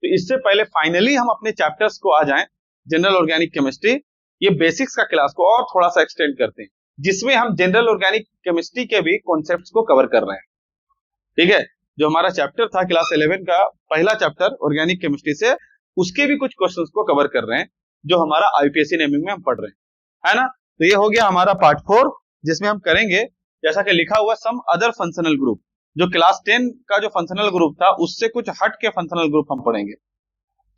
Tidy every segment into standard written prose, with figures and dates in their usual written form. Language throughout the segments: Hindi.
तो इससे पहले फाइनली हम अपने चैप्टर्स को आ जाएं, जनरल ऑर्गेनिक केमिस्ट्री, ये बेसिक्स का क्लास को और थोड़ा सा एक्सटेंड करते हैं, जिसमें हम जनरल ऑर्गेनिक केमिस्ट्री के भी कॉन्सेप्ट्स को कवर कर रहे हैं। ठीक है, जो हमारा चैप्टर था क्लास 11 का पहला चैप्टर ऑर्गेनिक केमिस्ट्री से, उसके भी कुछ क्वेश्चंस को कवर कर रहे हैं जो हमारा आईपीएससी नेमिंग में हम पढ़ रहे हैं, है ना। तो ये हो गया हमारा पार्ट 4, जिसमें हम करेंगे जैसा कि लिखा हुआ सम अदर फंक्शनल ग्रुप, जो क्लास 10 का जो फंक्शनल ग्रुप था उससे कुछ हट के फंक्शनल ग्रुप हम पढ़ेंगे,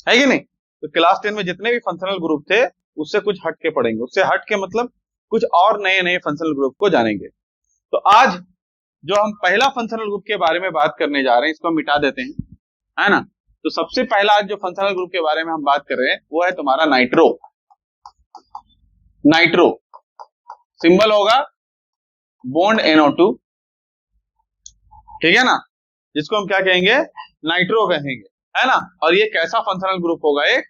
है कि नहीं। तो क्लास 10 में जितने भी फंक्शनल ग्रुप थे उससे कुछ हट के पढ़ेंगे, उससे हट के मतलब कुछ और नए नए फंक्शनल ग्रुप को जानेंगे। तो आज जो हम पहला फंक्शनल ग्रुप के बारे में बात करने जा रहे हैं, इसको मिटा देते हैं, है ना। तो सबसे पहला आज जो फंक्शनल ग्रुप के बारे में हम बात कर रहे हैं वो है तुम्हारा नाइट्रो। नाइट्रो सिंबल होगा बॉन्ड NO2, ठीक है ना, जिसको हम क्या कहेंगे, नाइट्रो कहेंगे, है ना। और ये कैसा फंक्शनल ग्रुप होगा, एक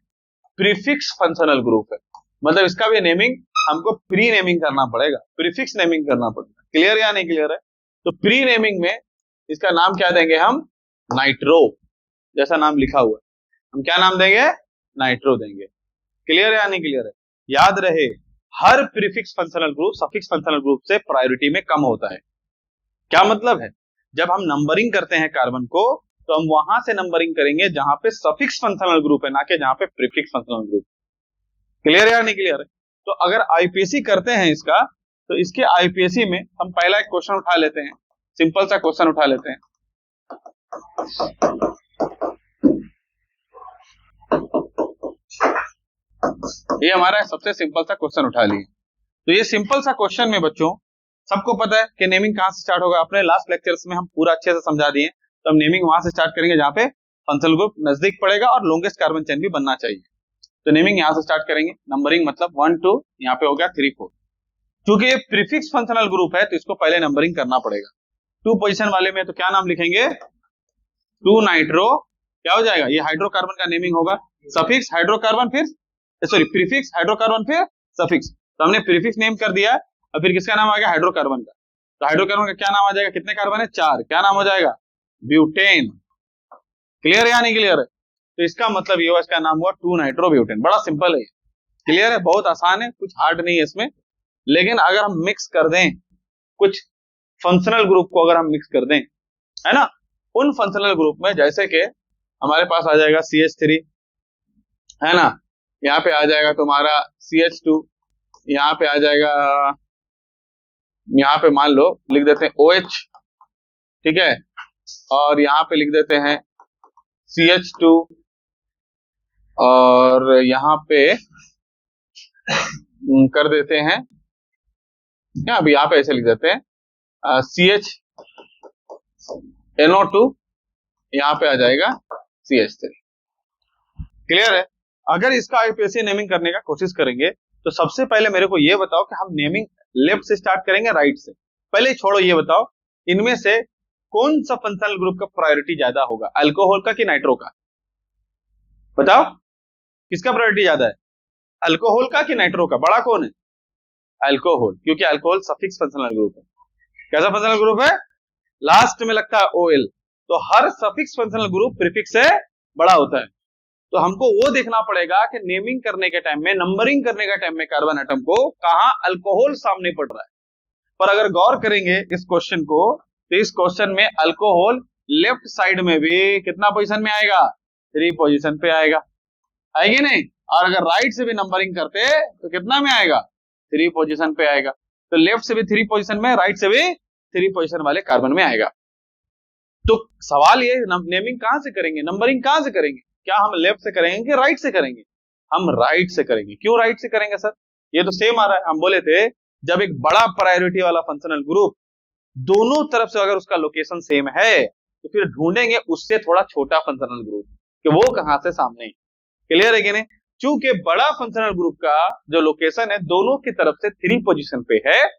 प्रीफिक्स फंक्शनल ग्रुप है, मतलब इसका भी नेमिंग हमको प्री नेमिंग करना पड़ेगा, प्रीफिक्स नेमिंग करना पड़ेगा। क्लियर या नहीं क्लियर है। तो प्री नेमिंग में इसका नाम क्या देंगे हम, नाइट्रो, जैसा नाम लिखा हुआ है हम क्या नाम देंगे, नाइट्रो देंगे। क्लियर या नहीं क्लियर है। याद रहे हर prefix functional group suffix functional group से प्रायोरिटी में कम होता है। क्या मतलब है, जब हम नंबरिंग करते हैं कार्बन को तो हम वहां से नंबरिंग करेंगे जहां पे सफिक्स फंक्शनल ग्रुप है, ना कि जहां पे प्रीफिक्स फंक्शनल ग्रुप। क्लियर या नहीं क्लियर है। तो अगर आईपीएससी करते हैं इसका, तो इसके आईपीएससी में हम पहला एक क्वेश्चन उठा लेते हैं, सिंपल सा क्वेश्चन उठा लेते हैं। ये हमारा सबसे सिंपल सा क्वेश्चन उठा लिए। तो ये सिंपल सा क्वेश्चन में बच्चों सबको पता है कि नेमिंग कहां से स्टार्ट होगा, अपने लास्ट लेक्चर्स में हम पूरा अच्छे से समझा दिए। तो हम नेमिंग वहां से स्टार्ट करेंगे जहां पे फंक्शनल ग्रुप नजदीक पड़ेगा और लॉन्गेस्ट कार्बन चेन भी बनना चाहिए। तो नेमिंग यहां से स्टार्ट करेंगे, नंबरिंग मतलब 1 2, यहाँ पे हो गया 3 4। क्योंकि ये प्रीफिक्स फंक्शनल ग्रुप है तो इसको पहले नंबरिंग करना पड़ेगा। 2 पोजीशन वाले में तो क्या नाम लिखेंगे, 2 नाइट्रो, क्या हो जाएगा, ये हाइड्रोकार्बन का नेमिंग होगा, सफिक्स हाइड्रोकार्बन फिर सॉरी प्रीफिक्स हाइड्रोकार्बन फिर सफिक्स। तो हमने प्रीफिक्स नेम कर दिया और फिर किसका नाम आ गया, हाइड्रोकार्बन का। तो हाइड्रोकार्बन का क्या नाम आ जाएगा, कितने कार्बन है, 4, क्या नाम हो जाएगा, ब्यूटेन। क्लियर या नहीं क्लियर है। तो इसका मतलब ये हुआ, इसका नाम हुआ 2 नाइट्रो ब्यूटेन। बड़ा सिंपल है, क्लियर है, बहुत आसान है, कुछ हार्ड नहीं है इसमें। लेकिन अगर हम मिक्स कर दें कुछ फंक्शनल ग्रुप को, अगर हम मिक्स कर दें, है ना, उन फंक्शनल ग्रुप में जैसे कि हमारे पास आ जाएगा CH3, है ना, यहाँ पे आ जाएगा तुम्हारा CH2, यहाँ पे आ जाएगा, यहाँ पे मान लो लिख देते हैं OH, ठीक है, और यहाँ पे लिख देते हैं CH2, और यहाँ पे कर देते हैं क्या, अभी यहाँ पे ऐसे लिख देते हैं CHNO2, यहाँ पे आ जाएगा CH3। क्लियर है। अगर इसका आईपीएससी नेमिंग करने का कोशिश करेंगे तो सबसे पहले मेरे को ये बताओ कि हम नेमिंग लेफ्ट से स्टार्ट करेंगे राइट से। पहले छोड़ो, ये बताओ इनमें से कौन सा फंक्शनल ग्रुप का प्रायोरिटी ज्यादा होगा, अल्कोहल का कि नाइट्रो का, बताओ किसका प्रायोरिटी ज्यादा है, अल्कोहल का कि नाइट्रो का, बड़ा कौन है, अल्कोहल, क्योंकि अल्कोहल सफिक्स फंक्शनल ग्रुप है। कैसा फंक्शनल ग्रुप है, लास्ट में लगता है OL। तो हर सफिक्स फंक्शनल ग्रुप प्रीफिक्स से बड़ा होता है। तो हमको वो देखना पड़ेगा कि नेमिंग करने के टाइम में, नंबरिंग करने के टाइम में कार्बन एटम को कहां अल्कोहल सामने पड़ रहा है। पर अगर गौर करेंगे इस क्वेश्चन को, तो इस क्वेश्चन में अल्कोहल लेफ्ट साइड में भी कितना पोजीशन में आएगा, 3 पोजीशन पे आएगा, आएगी नहीं। और अगर राइट से भी नंबरिंग करते तो कितना में आएगा, 3 पोजीशन पे आएगा। तो लेफ्ट से भी 3 पोजीशन में, राइट से भी 3 पोजीशन वाले कार्बन में आएगा। तो सवाल ये, नेमिंग कहां से करेंगे, नंबरिंग कहां से करेंगे, क्या हम लेफ्ट से करेंगे कि राइट से करेंगे, हम राइट से करेंगे। क्यों राइट से करेंगे सर, ये तो सेम आ रहा है। हम बोले थे जब एक बड़ा प्रायोरिटी वाला फंक्शनल ग्रुप दोनों तरफ से अगर उसका लोकेशन सेम है तो फिर ढूंढेंगे उससे थोड़ा छोटा फंक्शनल ग्रुप कि वो कहां से सामने है। क्लियर है कि नहीं। चूंकि बड़ा फंक्शनल ग्रुप का जो लोकेशन है दोनों की तरफ से 3 पोजीशन पे है,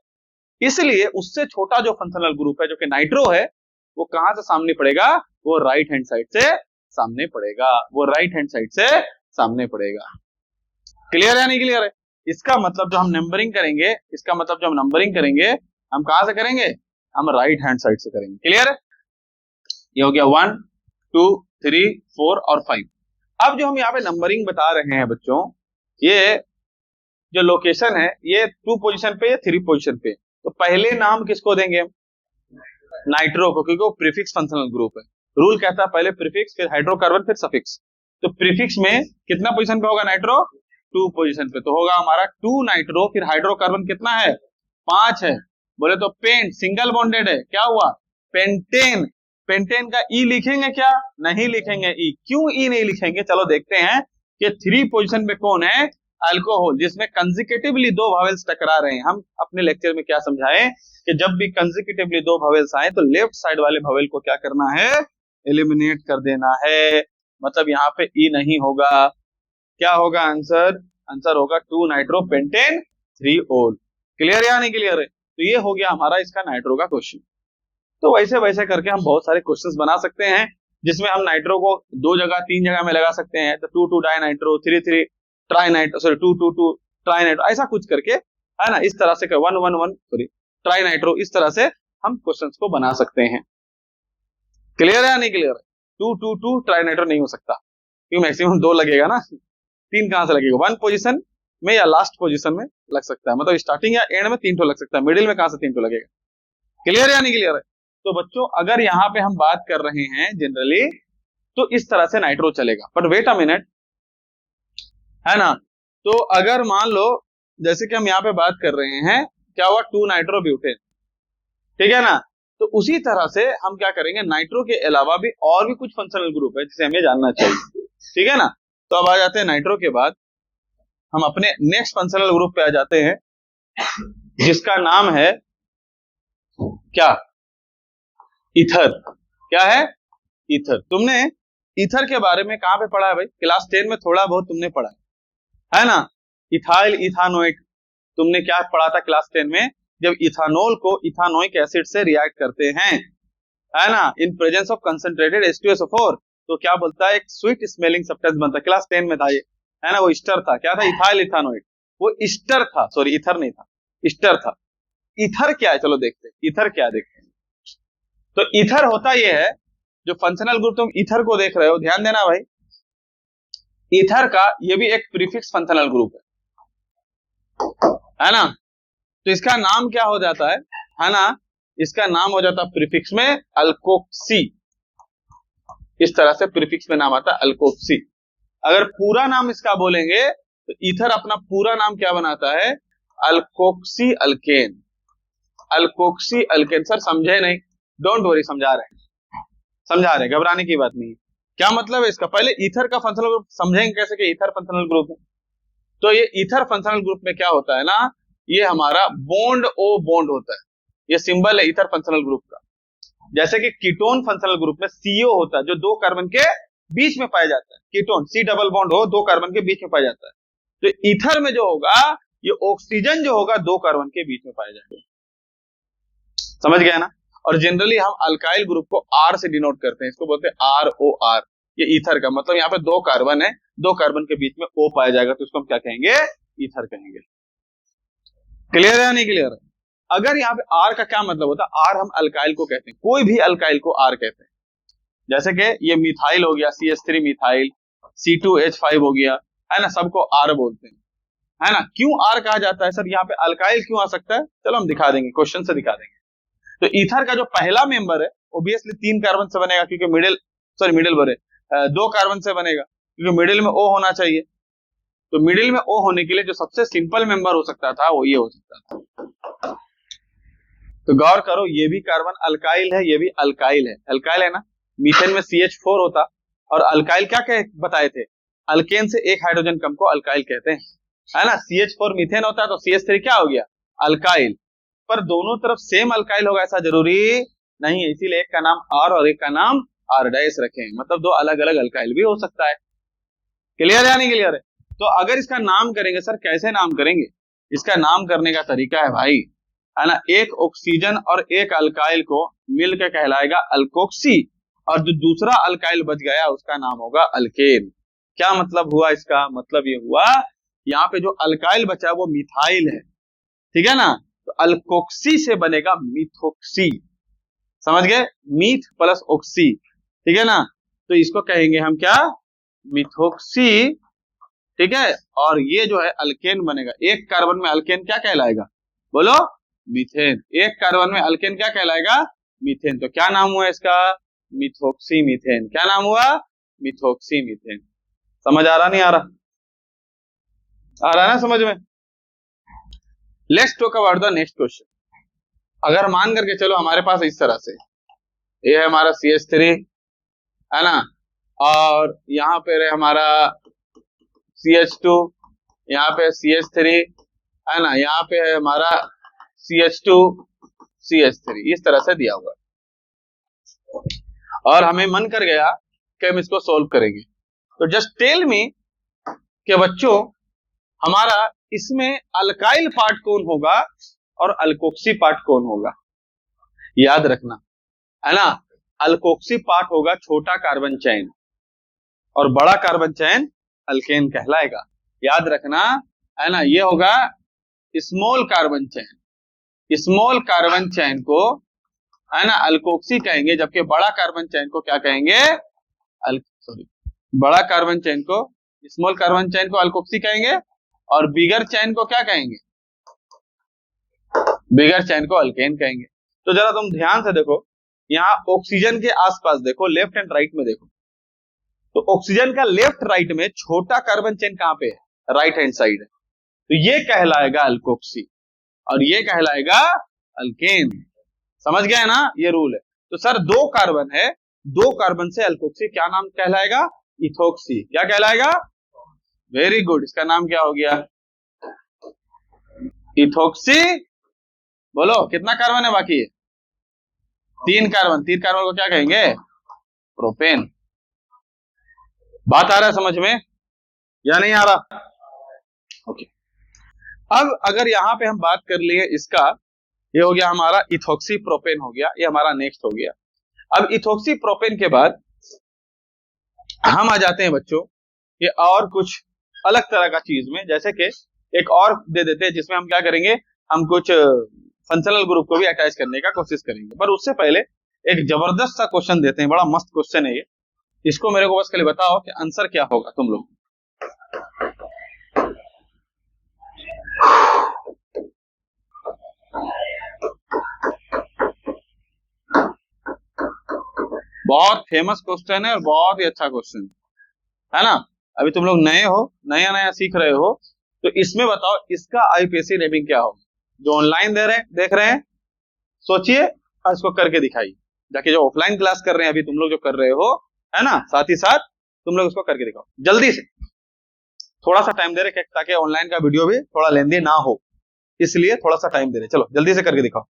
इसलिए उससे छोटा जो फंक्शनल ग्रुप है जो कि नाइट्रो है, वो कहां से सामने पड़ेगा, वो राइट हैंड साइड से सामने पड़ेगा, वो राइट हैंड साइड से सामने पड़ेगा। क्लियर है नहीं क्लियर है। इसका मतलब जो हम नंबरिंग करेंगे, इसका मतलब जो हम नंबरिंग करेंगे हम कहां से करेंगे, हम राइट हैंड साइड से करेंगे। क्लियर है। ये हो गया 1 2 3 4 और 5। अब जो हम यहाँ पे नंबरिंग बता रहे हैं बच्चों, ये जो लोकेशन है ये 2 पोजीशन पे या 3 पोजीशन पे, तो पहले नाम किसको देंगे हम? नाइट्रो को, क्योंकि वो प्रीफिक्स फंक्शनल ग्रुप है। रूल कहता है पहले प्रीफिक्स फिर हाइड्रोकार्बन फिर सफिक्स। तो प्रीफिक्स में कितना पोजीशन पे होगा नाइट्रो? 2 पोजीशन पे, तो होगा हमारा 2 नाइट्रो, फिर हाइड्रोकार्बन कितना है? 5 है। बोले तो पेंट सिंगल बॉन्डेड है, क्या हुआ? पेंटेन। पेंटेन का ई लिखेंगे क्या? नहीं लिखेंगे ई। क्यों ई नहीं लिखेंगे? चलो देखते हैं कि 3 पोजीशन पे कौन है? अल्कोहल, जिसमें कंसेक्यूटिवली 2 वावेल्स टकरा रहे हैं। हम अपने लेक्चर में क्या समझाए कि जब भी कंसेक्यूटिवली 2 वावेल्स आए तो लेफ्ट साइड वाले वावेल को क्या करना है? एलिमिनेट कर देना है। मतलब यहाँ पे ई नहीं होगा। क्या होगा आंसर? आंसर होगा 2 नाइट्रो पेंटेन 3 ओल। क्लियर या नहीं क्लियर है? तो ये हो गया हमारा इसका नाइट्रो का क्वेश्चन। तो वैसे वैसे करके हम बहुत सारे क्वेश्चंस बना सकते हैं, जिसमें हम नाइट्रो को 2 जगह 3 जगह में लगा सकते हैं। तो 2 di nitro, 3 tri nitro, sorry 2 tri nitro, ऐसा कुछ करके, है ना, इस तरह से 1 सॉरी ट्राई नाइट्रो, इस तरह से हम क्वेश्चंस को बना सकते हैं। क्लियर है या नहीं क्लियर है? 2 ट्राई नाइट्रो नहीं हो सकता, क्योंकि मैक्सिमम 2 लगेगा ना, 3 कहां से लगेगा? 1 पोजीशन में या लास्ट पोजीशन में लग सकता है, मतलब स्टार्टिंग या एंड में 3 ठो लग सकता है, मिडिल में कहां से 3 ठो लगेगा? क्लियर या नहीं क्लियर है? तो बच्चों अगर यहाँ पे हम बात कर रहे हैं जनरली, तो इस तरह से नाइट्रो चलेगा। पर वेट अ मिनट, है ना, तो अगर मान लो जैसे कि हम यहाँ पे बात कर रहे हैं, क्या हुआ? 2 नाइट्रो ब्यूटेन, ठीक है ना, तो उसी तरह से हम क्या करेंगे, नाइट्रो के अलावा भी और भी कुछ फंक्शनल ग्रुप है जिसे हमें जानना चाहिए, ठीक है ना। तो अब आ जाते हैं नाइट्रो के बाद हम अपने नेक्स्ट फंक्शनल ग्रुप पे आ जाते हैं, जिसका नाम है क्या? ईथर। क्या है? ईथर। तुमने ईथर के बारे में कहां पे पढ़ा है भाई? क्लास 10 में थोड़ा बहुत तुमने पढ़ा है ना। इथाइल इथानोइक, तुमने क्या पढ़ा था क्लास 10 में? जब इथानोल को इथानोइक एसिड से रिएक्ट करते हैं, है ना, in presence of concentrated H2SO4, तो क्या बोलता है? एक स्वीट स्मेलिंग सब्सटेंस बनता है। क्लास 10 में था ये, है ना, वो ईस्टर था। क्या था? इथाइल इथानोइक, वो ईस्टर था, सॉरी ईथर नहीं था, ईस्टर था। ईथर क्या है? चलो देखते हैं ईथर क्या देखते हैं। तो ईथर होता ये है, जो फंक्शनल ग्रुप तुम ईथर को देख रहे हो, ध्यान देना भाई, ईथर का ये भी एक प्रीफिक्स फंक्शनल ग्रुप है ना। तो इसका नाम क्या हो जाता है ना, इसका नाम हो जाता है प्रीफिक्स में अल्कोक्सी। इस तरह से प्रीफिक्स में नाम आता है अल्कोक्सी। अगर पूरा नाम इसका बोलेंगे तो ईथर अपना पूरा नाम क्या बनाता है? Alkoxy alkane. Alkoxy alkane. Sir समझे नहीं? डोंट वरी, समझा रहे हैं, घबराने की बात नहीं। क्या मतलब है इसका? पहले ईथर का फंक्शनल ग्रुप समझेंगे कैसे कि ईथर फंक्शनल ग्रुप है। तो ये ईथर फंक्शनल ग्रुप में क्या होता है ना, ये हमारा बॉन्ड ओ बॉन्ड होता है, ये सिंबल है ईथर फंक्शनल ग्रुप का। जैसे कि कीटोन फंक्शनल ग्रुप में CO होता है, जो 2 कार्बन के बीच में पाया जाता है। कीटोन C डबल बॉन्ड हो, 2 कार्बन के बीच में पाया जाता है। तो ईथर में जो होगा, ये ऑक्सीजन जो होगा 2 कार्बन के बीच में पाया जाएगा। समझ गया ना। और जनरली हम अल्काइल ग्रुप को R से डिनोट करते हैं, इसको बोलते हैं ROR। ये ईथर का मतलब यहाँ पे 2 कार्बन है, 2 कार्बन के बीच में O पाया जाएगा, तो इसको हम क्या कहेंगे? ईथर कहेंगे। क्लियर है नहीं क्लियर है? अगर यहाँ पे R का क्या मतलब होता है? R हम अल्काइल को कहते हैं, कोई भी अल्काइल को R कहते हैं। जैसे कि ये मिथाइल हो गया, CH3 मिथाइल, C2H5 हो गया, है ना, सबको R बोलते हैं, है ना। क्यों R कहा जाता है? सर यहाँ पे अल्काइल क्यों आ सकता है? चलो हम दिखा देंगे, क्वेश्चन से दिखा देंगे। तो ईथर का जो पहला मेंबर है ऑब्वियसली 3 कार्बन से बनेगा, क्योंकि मिडिल बोले 2 कार्बन से बनेगा, क्योंकि मिडिल में O होना चाहिए। तो मिडिल में O होने के लिए जो सबसे सिंपल मेंबर हो सकता था वो ये हो सकता था। तो गौर करो, ये भी कार्बन अल्काइल है, ये भी अल्काइल है, अल्काइल है ना। मीथेन में CH4 होता, और अल्काइल क्या बताए थे? अल्केन से एक हाइड्रोजन कम को अल्काइल कहते हैं, है ना। CH4 मीथेन होता है, तो CH3 क्या हो गया? अल्काइल। पर दोनों तरफ सेम अल्काइल होगा ऐसा जरूरी नहीं है, इसीलिए एक का नाम R और एक का नाम R डैश रखे हैं, मतलब 2 अलग अलग अल्काइल भी हो सकता है। क्लियर है या नहीं क्लियर है? तो अगर इसका नाम करेंगे, सर कैसे नाम करेंगे? इसका नाम करने का तरीका है भाई, है ना, एक ऑक्सीजन और एक अल्काइल को मिलकर कहलाएगा अल्कोक्सी, और जो दूसरा अल्काइल बच गया उसका नाम होगा अल्केन। क्या मतलब हुआ इसका? मतलब ये हुआ, यहाँ पे जो अल्काइल बचा वो मिथाइल है, ठीक है ना, तो अल्कोक्सी से बनेगा मिथोक्सी। समझ गए? मीथ प्लस ऑक्सी, ठीक है ना। तो इसको कहेंगे हम क्या? मिथोक्सी, ठीक है, और ये जो है अल्केन बनेगा। एक कार्बन में अल्केन क्या कहलाएगा, बोलो, मीथेन। एक कार्बन में अल्केन क्या कहलाएगा, मीथेन। तो क्या नाम हुआ इसका, मिथोक्सी मीथेन। क्या नाम हुआ, मिथोक्सी मीथेन। समझ आ रहा नहीं आ रहा, आ रहा है ना समझ में। Let's talk about the next question. अगर मान करके चलो हमारे पास इस तरह से ये है हमारा CH3, है ना, और यहाँ पे है हमारा CH2, यहाँ पे CH3, है ना, यहाँ पे है हमारा CH2 CH3, इस तरह से दिया हुआ है और हमें मन कर गया कि हम इसको सोल्व करेंगे। तो जस्ट टेल मी कि बच्चों हमारा इसमें अल्काइल पार्ट कौन होगा और अल्कोक्सी पार्ट कौन होगा, याद रखना, है ना। अल्कोक्सी पार्ट होगा छोटा कार्बन चेन और बड़ा कार्बन चेन अल्केन कहलाएगा, याद रखना, है ना। ये होगा small carbon chain, small carbon chain को, है ना, अल्कोक्सी कहेंगे, जबकि बड़ा कार्बन चेन को क्या कहेंगे, बड़ा कार्बन चेन को, स्मॉल कार्बन चेन को अल्कोक्सी कहेंगे और बिगर चेन को क्या कहेंगे, बिगर चेन को अल्केन कहेंगे। तो जरा तुम ध्यान से देखो, यहाँ ऑक्सीजन के आसपास देखो, लेफ्ट एंड राइट में देखो, तो ऑक्सीजन का लेफ्ट राइट में छोटा कार्बन चेन कहां पे है, राइट हैंड साइड है, तो ये कहलाएगा अल्कोक्सी और ये कहलाएगा अल्केन। समझ गया है ना, ये रूल है। तो सर दो कार्बन है, दो कार्बन से अल्कोक्सी, क्या नाम कहलाएगा, इथोक्सी। क्या कहलाएगा, वेरी गुड, इसका नाम क्या हो गया, इथोक्सी। बोलो कितना कार्बन है बाकी है, 3 कार्बन, 3 कार्बन को क्या कहेंगे, प्रोपेन। बात आ रहा है समझ में या नहीं आ रहा, ओके। अब अगर यहां पे हम बात कर लिए इसका, ये हो गया हमारा इथोक्सी प्रोपेन हो गया, ये हमारा नेक्स्ट हो गया। अब इथोक्सी प्रोपेन के बाद हम आ जाते हैं बच्चों ये और कुछ अलग तरह का चीज में, जैसे कि एक और दे देते हैं जिसमें हम क्या करेंगे, हम कुछ फंक्शनल ग्रुप को भी अटैच करने का कोशिश करेंगे। पर उससे पहले एक जबरदस्त सा क्वेश्चन देते हैं, बड़ा मस्त क्वेश्चन है ये, इसको मेरे को बस खाली बताओ कि आंसर क्या होगा तुम लोग। बहुत फेमस क्वेश्चन है और बहुत ही अच्छा क्वेश्चन है ना। अभी तुम लोग नए हो, नया नया सीख रहे हो, तो इसमें बताओ इसका आईपीएसी नेमिंग क्या होगा। जो ऑनलाइन देख रहे हैं सोचिए और इसको करके दिखाइए, जाके जो ऑफलाइन क्लास कर रहे हैं अभी तुम लोग जो कर रहे हो, है ना, साथ ही साथ तुम लोग इसको करके दिखाओ जल्दी से। थोड़ा सा टाइम दे रहे ताकि ऑनलाइन का वीडियो भी थोड़ा लेंदी ना हो, इसलिए थोड़ा सा टाइम दे रहे। चलो जल्दी से करके दिखाओ।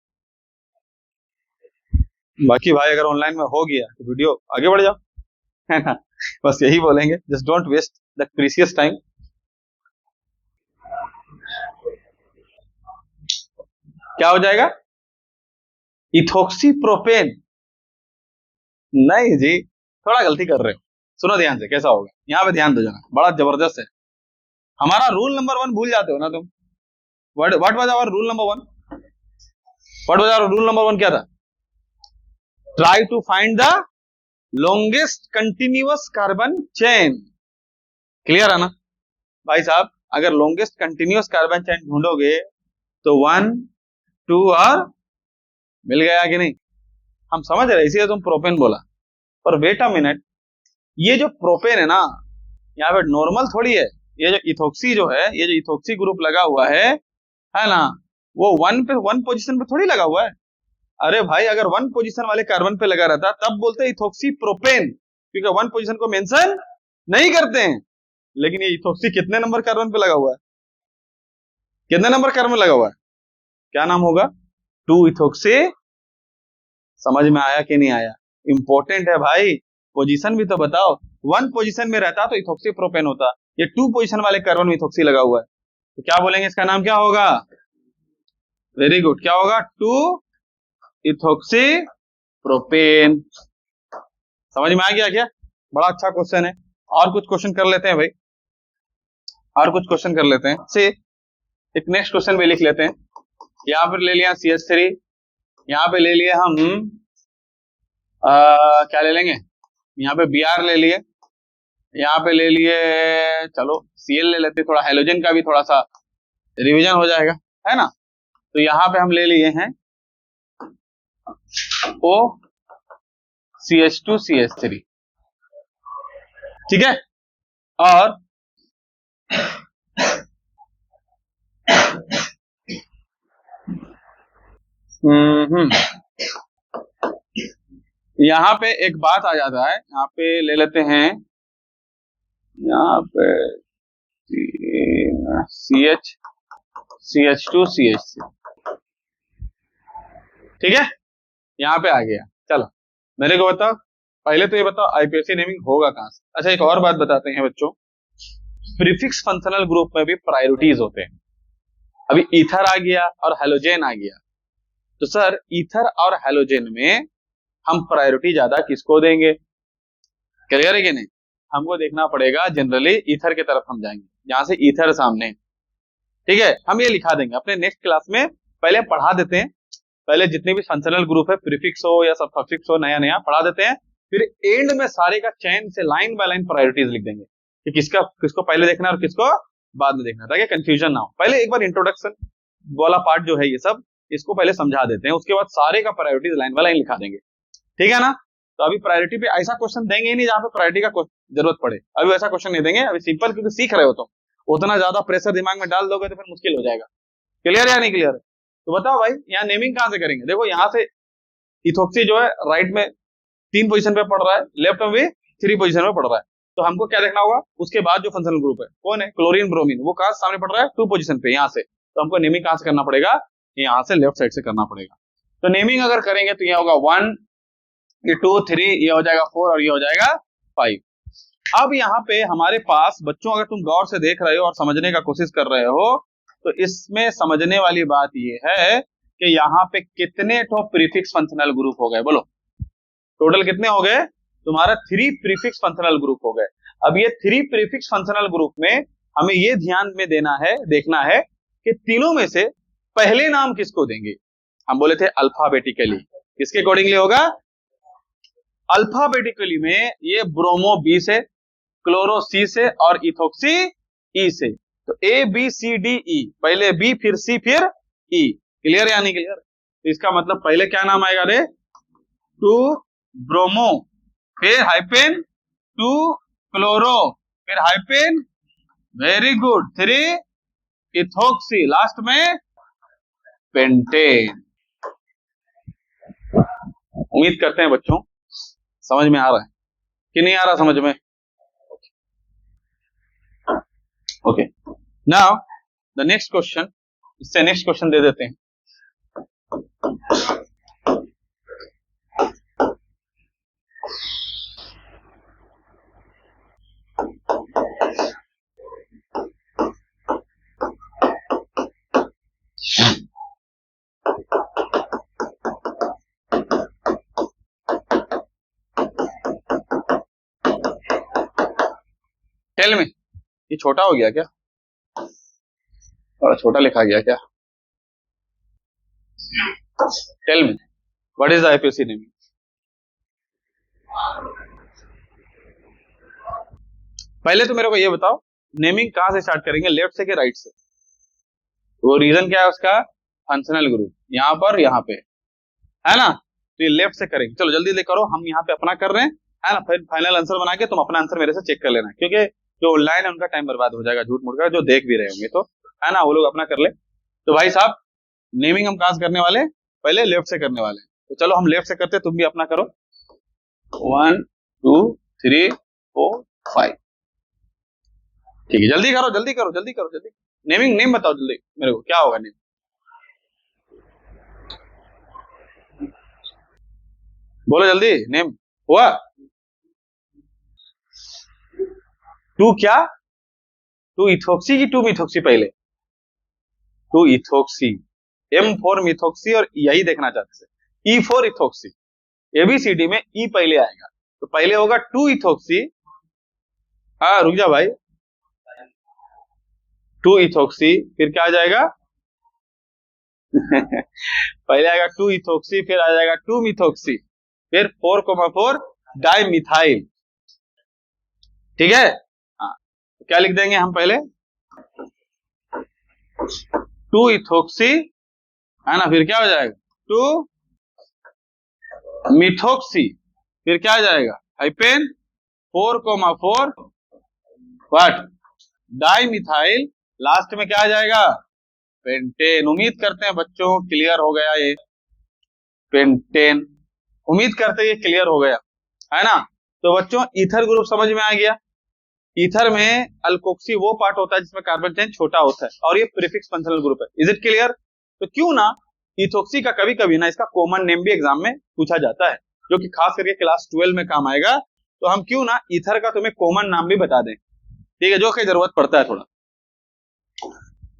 बाकी भाई अगर ऑनलाइन में हो गया तो वीडियो आगे बढ़ जाओ, है ना, बस यही बोलेंगे, just don't waste the precious time. क्या हो जाएगा, इथोक्सी प्रोपेन, नहीं जी थोड़ा गलती कर रहे हो, सुनो ध्यान से कैसा होगा, यहां पे ध्यान दो जाना, बड़ा जबरदस्त है। हमारा रूल नंबर 1 भूल जाते हो ना तुम, what was our rule number 1, what was our rule number 1, क्या था, try to find the longest continuous carbon chain. Clear है ना भाई साहब, अगर लॉन्गेस्ट कंटिन्यूअस कार्बन चेन ढूंढोगे तो 1 2 और मिल गया कि नहीं, हम समझ रहे, इसीलिए तुम प्रोपेन बोला। पर वेट अ मिनट, ये जो प्रोपेन है ना, यहाँ पे नॉर्मल थोड़ी है, ये जो इथोक्सी जो है, ये जो इथोक्सी ग्रुप लगा हुआ है ना, वो 1 पोजीशन पे थोड़ी लगा हुआ है। अरे भाई अगर 1 पोजीशन वाले कार्बन पे लगा रहता तब बोलते इथोक्सी प्रोपेन, क्योंकि 1 पोजीशन को मेंशन नहीं करते हैं। लेकिन ये इथोक्सी कितने नंबर कार्बन पे लगा हुआ है, कितने नंबर कार्बन लगा हुआ है, क्या नाम होगा, 2 इथोक्सी। समझ में आया कि नहीं आया, इंपॉर्टेंट है भाई, पोजीशन भी तो बताओ। 1 पोजीशन में रहता तो इथोक्सी प्रोपेन होता, ये 2 पोजीशन वाले कार्बन में इथोक्सी लगा हुआ है, तो क्या बोलेंगे, इसका नाम क्या होगा, वेरी गुड, क्या होगा, 2 इथोक्सी प्रोपेन। समझ में आ गया क्या, बड़ा अच्छा क्वेश्चन है। और कुछ क्वेश्चन कर लेते हैं भाई, और कुछ क्वेश्चन कर लेते हैं। से एक नेक्स्ट क्वेश्चन भी लिख लेते हैं। यहां पर ले लिया CH3, यहां पे ले लिए हम क्या ले लेंगे, यहाँ पे Br ले लिए, यहाँ पे ले लिए, चलो Cl ले लेते, थोड़ा हेलोजन का भी थोड़ा सा रिवीजन हो जाएगा, है ना। तो यहाँ पे हम ले लिए हैं O CH2CH3, ठीक है। और यहाँ पे एक बात आ जाता है, यहाँ पे ले लेते हैं, यहाँ पे CH2CH3, ठीक है, यहाँ पे आ गया। चलो मेरे को बताओ, पहले तो ये बताओ आईपीएससी नेमिंग होगा कहां से। अच्छा एक और बात बताते हैं बच्चों, प्रीफिक्स फंक्शनल ग्रुप में भी प्रायोरिटीज होते हैं। अभी ईथर आ गया और हेलोजेन आ गया, तो सर ईथर और हेलोजेन में हम प्रायोरिटी ज्यादा किसको देंगे, क्लियर है कि नहीं। हमको देखना पड़ेगा, जनरली ईथर की तरफ हम जाएंगे, जहां से ईथर सामने, ठीक है। हम ये लिखा देंगे अपने नेक्स्ट क्लास में, पहले पढ़ा देते हैं, पहले जितने भी फंक्शनल ग्रुप है, प्रीफिक्स हो या सफिक्स हो, नया नया पढ़ा देते हैं, फिर एंड में सारे का चैन से लाइन बाय लाइन प्रायोरिटीज लिख देंगे कि किसका किसको पहले देखना है और किसको बाद में देखना है, ताकि कंफ्यूजन ना हो। पहले एक बार इंट्रोडक्शन वाला पार्ट जो है ये सब, इसको पहले समझा देते हैं, उसके बाद सारे का प्रायोरिटीज लाइन बाय लाइन लिखा देंगे, ठीक है ना। तो अभी प्रायोरिटी पे ऐसा क्वेश्चन देंगे ही नहीं जहां पे प्रायोरिटी का जरूरत पड़े, अभी वैसा क्वेश्चन नहीं देंगे, अभी सिंपल, क्योंकि सीख रहे हो तो उतना ज्यादा प्रेशर दिमाग में डाल दोगे तो फिर मुश्किल हो जाएगा। क्लियर है या नहीं क्लियर है। तो बताओ भाई यहाँ नेमिंग कहां से करेंगे। देखो यहाँ से इथोक्सी जो है राइट में 3 पोजीशन पे पड़ रहा है, लेफ्ट में भी 3 पोजीशन में पड़ रहा है, तो हमको क्या देखना होगा, उसके बाद जो फंक्शनल ग्रुप है कौन है, क्लोरीन ब्रोमीन, वो कहां सामने पड़ रहा है 2 पोजीशन पे यहाँ से, तो हमको नेमिंग कहां से करना पड़ेगा, यहाँ से लेफ्ट साइड से करना पड़ेगा। तो नेमिंग अगर करेंगे तो यहाँ होगा 1, ये 2, 3, ये हो जाएगा 4 और ये हो जाएगा 5। अब यहाँ पे हमारे पास बच्चों, अगर तुम गौर से देख रहे हो और समझने का कोशिश कर रहे हो, तो इसमें समझने वाली बात ये है कि यहाँ पे कितने ठो प्रीफिक्स फंक्शनल ग्रुप हो गए, बोलो टोटल कितने हो गए, तुम्हारा 3 प्रीफिक्स फंक्शनल ग्रुप हो गए। अब ये 3 प्रीफिक्स फंक्शनल ग्रुप में हमें ये ध्यान में देना है, देखना है कि तीनों में से पहले नाम किसको देंगे। हम बोले थे अल्फाबेटिकली, किसके अकॉर्डिंगली होगा, अल्फाबेटिकली में ये ब्रोमो बी से, क्लोरो सी से और इथोक्सी ई से। तो A B C D E, पहले बी फिर सी फिर ई, क्लियर या नहीं क्लियर। तो इसका मतलब पहले क्या नाम आएगा रे, 2 ब्रोमो, फिर हाइपेन 2 क्लोरो, फिर hyphen, very good, 3 ethoxy, last में पेंटेन। उम्मीद करते हैं बच्चों समझ में आ रहा है कि नहीं आ रहा समझ में। Okay, now the next question, इससे नेक्स्ट क्वेश्चन दे देते हैं। टेल मी, ये छोटा हो गया क्या, थोड़ा छोटा लिखा गया क्या। Tell me what is the IPSC naming. पहले तो मेरे को ये बताओ नेमिंग कहां से स्टार्ट करेंगे, लेफ्ट से कि राइट से। वो रीजन क्या है उसका, फंक्शनल ग्रुप यहाँ पर यहाँ पे है ना, तो ये लेफ्ट से करेंगे। चलो जल्दी करो, हम यहाँ पे अपना कर रहे हैं, है ना, फिर फाइनल आंसर बना के तुम अपना आंसर मेरे से चेक कर लेना, क्योंकि जो ऑनलाइन है उनका टाइम बर्बाद हो जाएगा झूठ मूठ का, जो देख भी रहे होंगे तो, है ना, वो लोग अपना कर ले। तो भाई साहब नेमिंग हम कहां से करने वाले, पहले लेफ्ट से करने वाले, तो चलो हम लेफ्ट से करते, तुम भी अपना करो। 1 2 3 4 5, ठीक है, जल्दी करो जल्दी करो जल्दी करो जल्दी। नेमिंग नेम बताओ जल्दी मेरे को, क्या होगा नेम, बोलो जल्दी, नेम हुआ 2 क्या, 2 इथोक्सी की 2 मिथोक्सी, पहले 2 इथोक्सी, M फॉर मिथोक्सी, और यही देखना चाहते थे E फॉर इथोक्सी, एबीसीडी में E पहले आएगा, तो पहले होगा 2 इथोक्सी, हाँ रुक जा भाई, 2 इथोक्सी, फिर क्या आ जाएगा पहले आएगा 2 इथोक्सी, फिर आ जाएगा 2 मिथोक्सी, फिर 4,4 डाई मिथाइल, ठीक है। हाँ, तो क्या लिख देंगे हम पहले, 2 इथोक्सी, है ना, फिर क्या हो जाएगा 2 मिथोक्सी, फिर क्या आ जाएगा hyphen 4,4 what di methyl, last में क्या आ जाएगा पेंटेन। उम्मीद करते हैं बच्चों क्लियर हो गया ये पेंटेन, उम्मीद करते हैं ये क्लियर हो गया, है ना। तो बच्चों ईथर ग्रुप समझ में आ गया। ईथर में अल्कोक्सी वो पार्ट होता है जिसमें कार्बन चेन छोटा होता है, और ये प्रीफिक्स फंक्शनल ग्रुप है। Is it clear? तो क्यों ना इथोक्सी का कभी कभी ना इसका कॉमन नेम भी एग्जाम में पूछा जाता है, जो कि खास करके क्लास 12 में काम आएगा। तो हम क्यों ना ईथर का तुम्हें कॉमन नाम भी बता दें, ठीक है, जो कि जरूरत पड़ता है थोड़ा।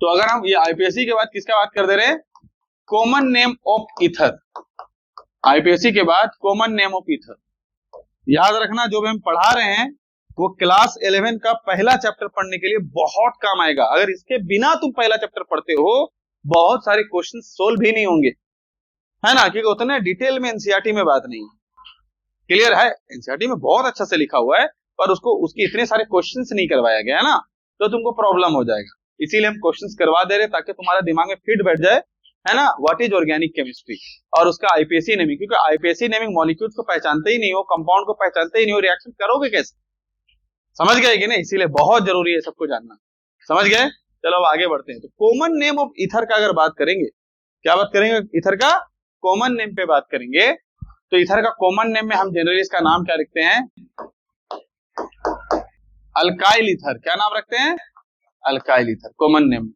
तो अगर हम ये आईपीएससी के बाद किसका बात कर दे रहे हैं, common name of ether, IPSC के बाद कॉमन नेम ऑफ ईथर। याद रखना जो भी हम पढ़ा रहे हैं वो क्लास 11 का पहला चैप्टर पढ़ने के लिए बहुत काम आएगा। अगर इसके बिना तुम पहला चैप्टर पढ़ते हो बहुत सारे क्वेश्चन सोल्व भी नहीं होंगे, है ना, क्योंकि उतने डिटेल में एनसीईआरटी में बात नहीं है। क्लियर है? एनसीईआरटी में बहुत अच्छा से लिखा हुआ है, पर उसको उसके इतने सारे क्वेश्चंस नहीं करवाया गया है ना, तो तुमको प्रॉब्लम हो जाएगा। इसीलिए हम क्वेश्चंस करवा दे रहे ताकि तुम्हारा दिमाग में फिट बैठ जाए, है ना, व्हाट इज ऑर्गेनिक केमिस्ट्री और उसका आईपीएससी नेमिंग। क्योंकि आईपीएससी नेमिंग मॉलिक्यूल्स को पहचानते ही नहीं हो, कंपाउंड को पहचानते ही नहीं हो, रिएक्शन करोगे कैसे? समझ गए कि नहीं? इसीलिए बहुत जरूरी है सबको जानना। समझ गए? चलो अब आगे बढ़ते हैं। तो कॉमन नेम ऑफ ईथर का अगर बात करेंगे, क्या बात करेंगे, ईथर का कॉमन नेम पे बात करेंगे। तो ईथर का कॉमन नेम में हम जनरली इसका नाम क्या रखते हैं, अल्काइल ईथर। क्या नाम रखते हैं? अल्काइल ईथर कॉमन नेम,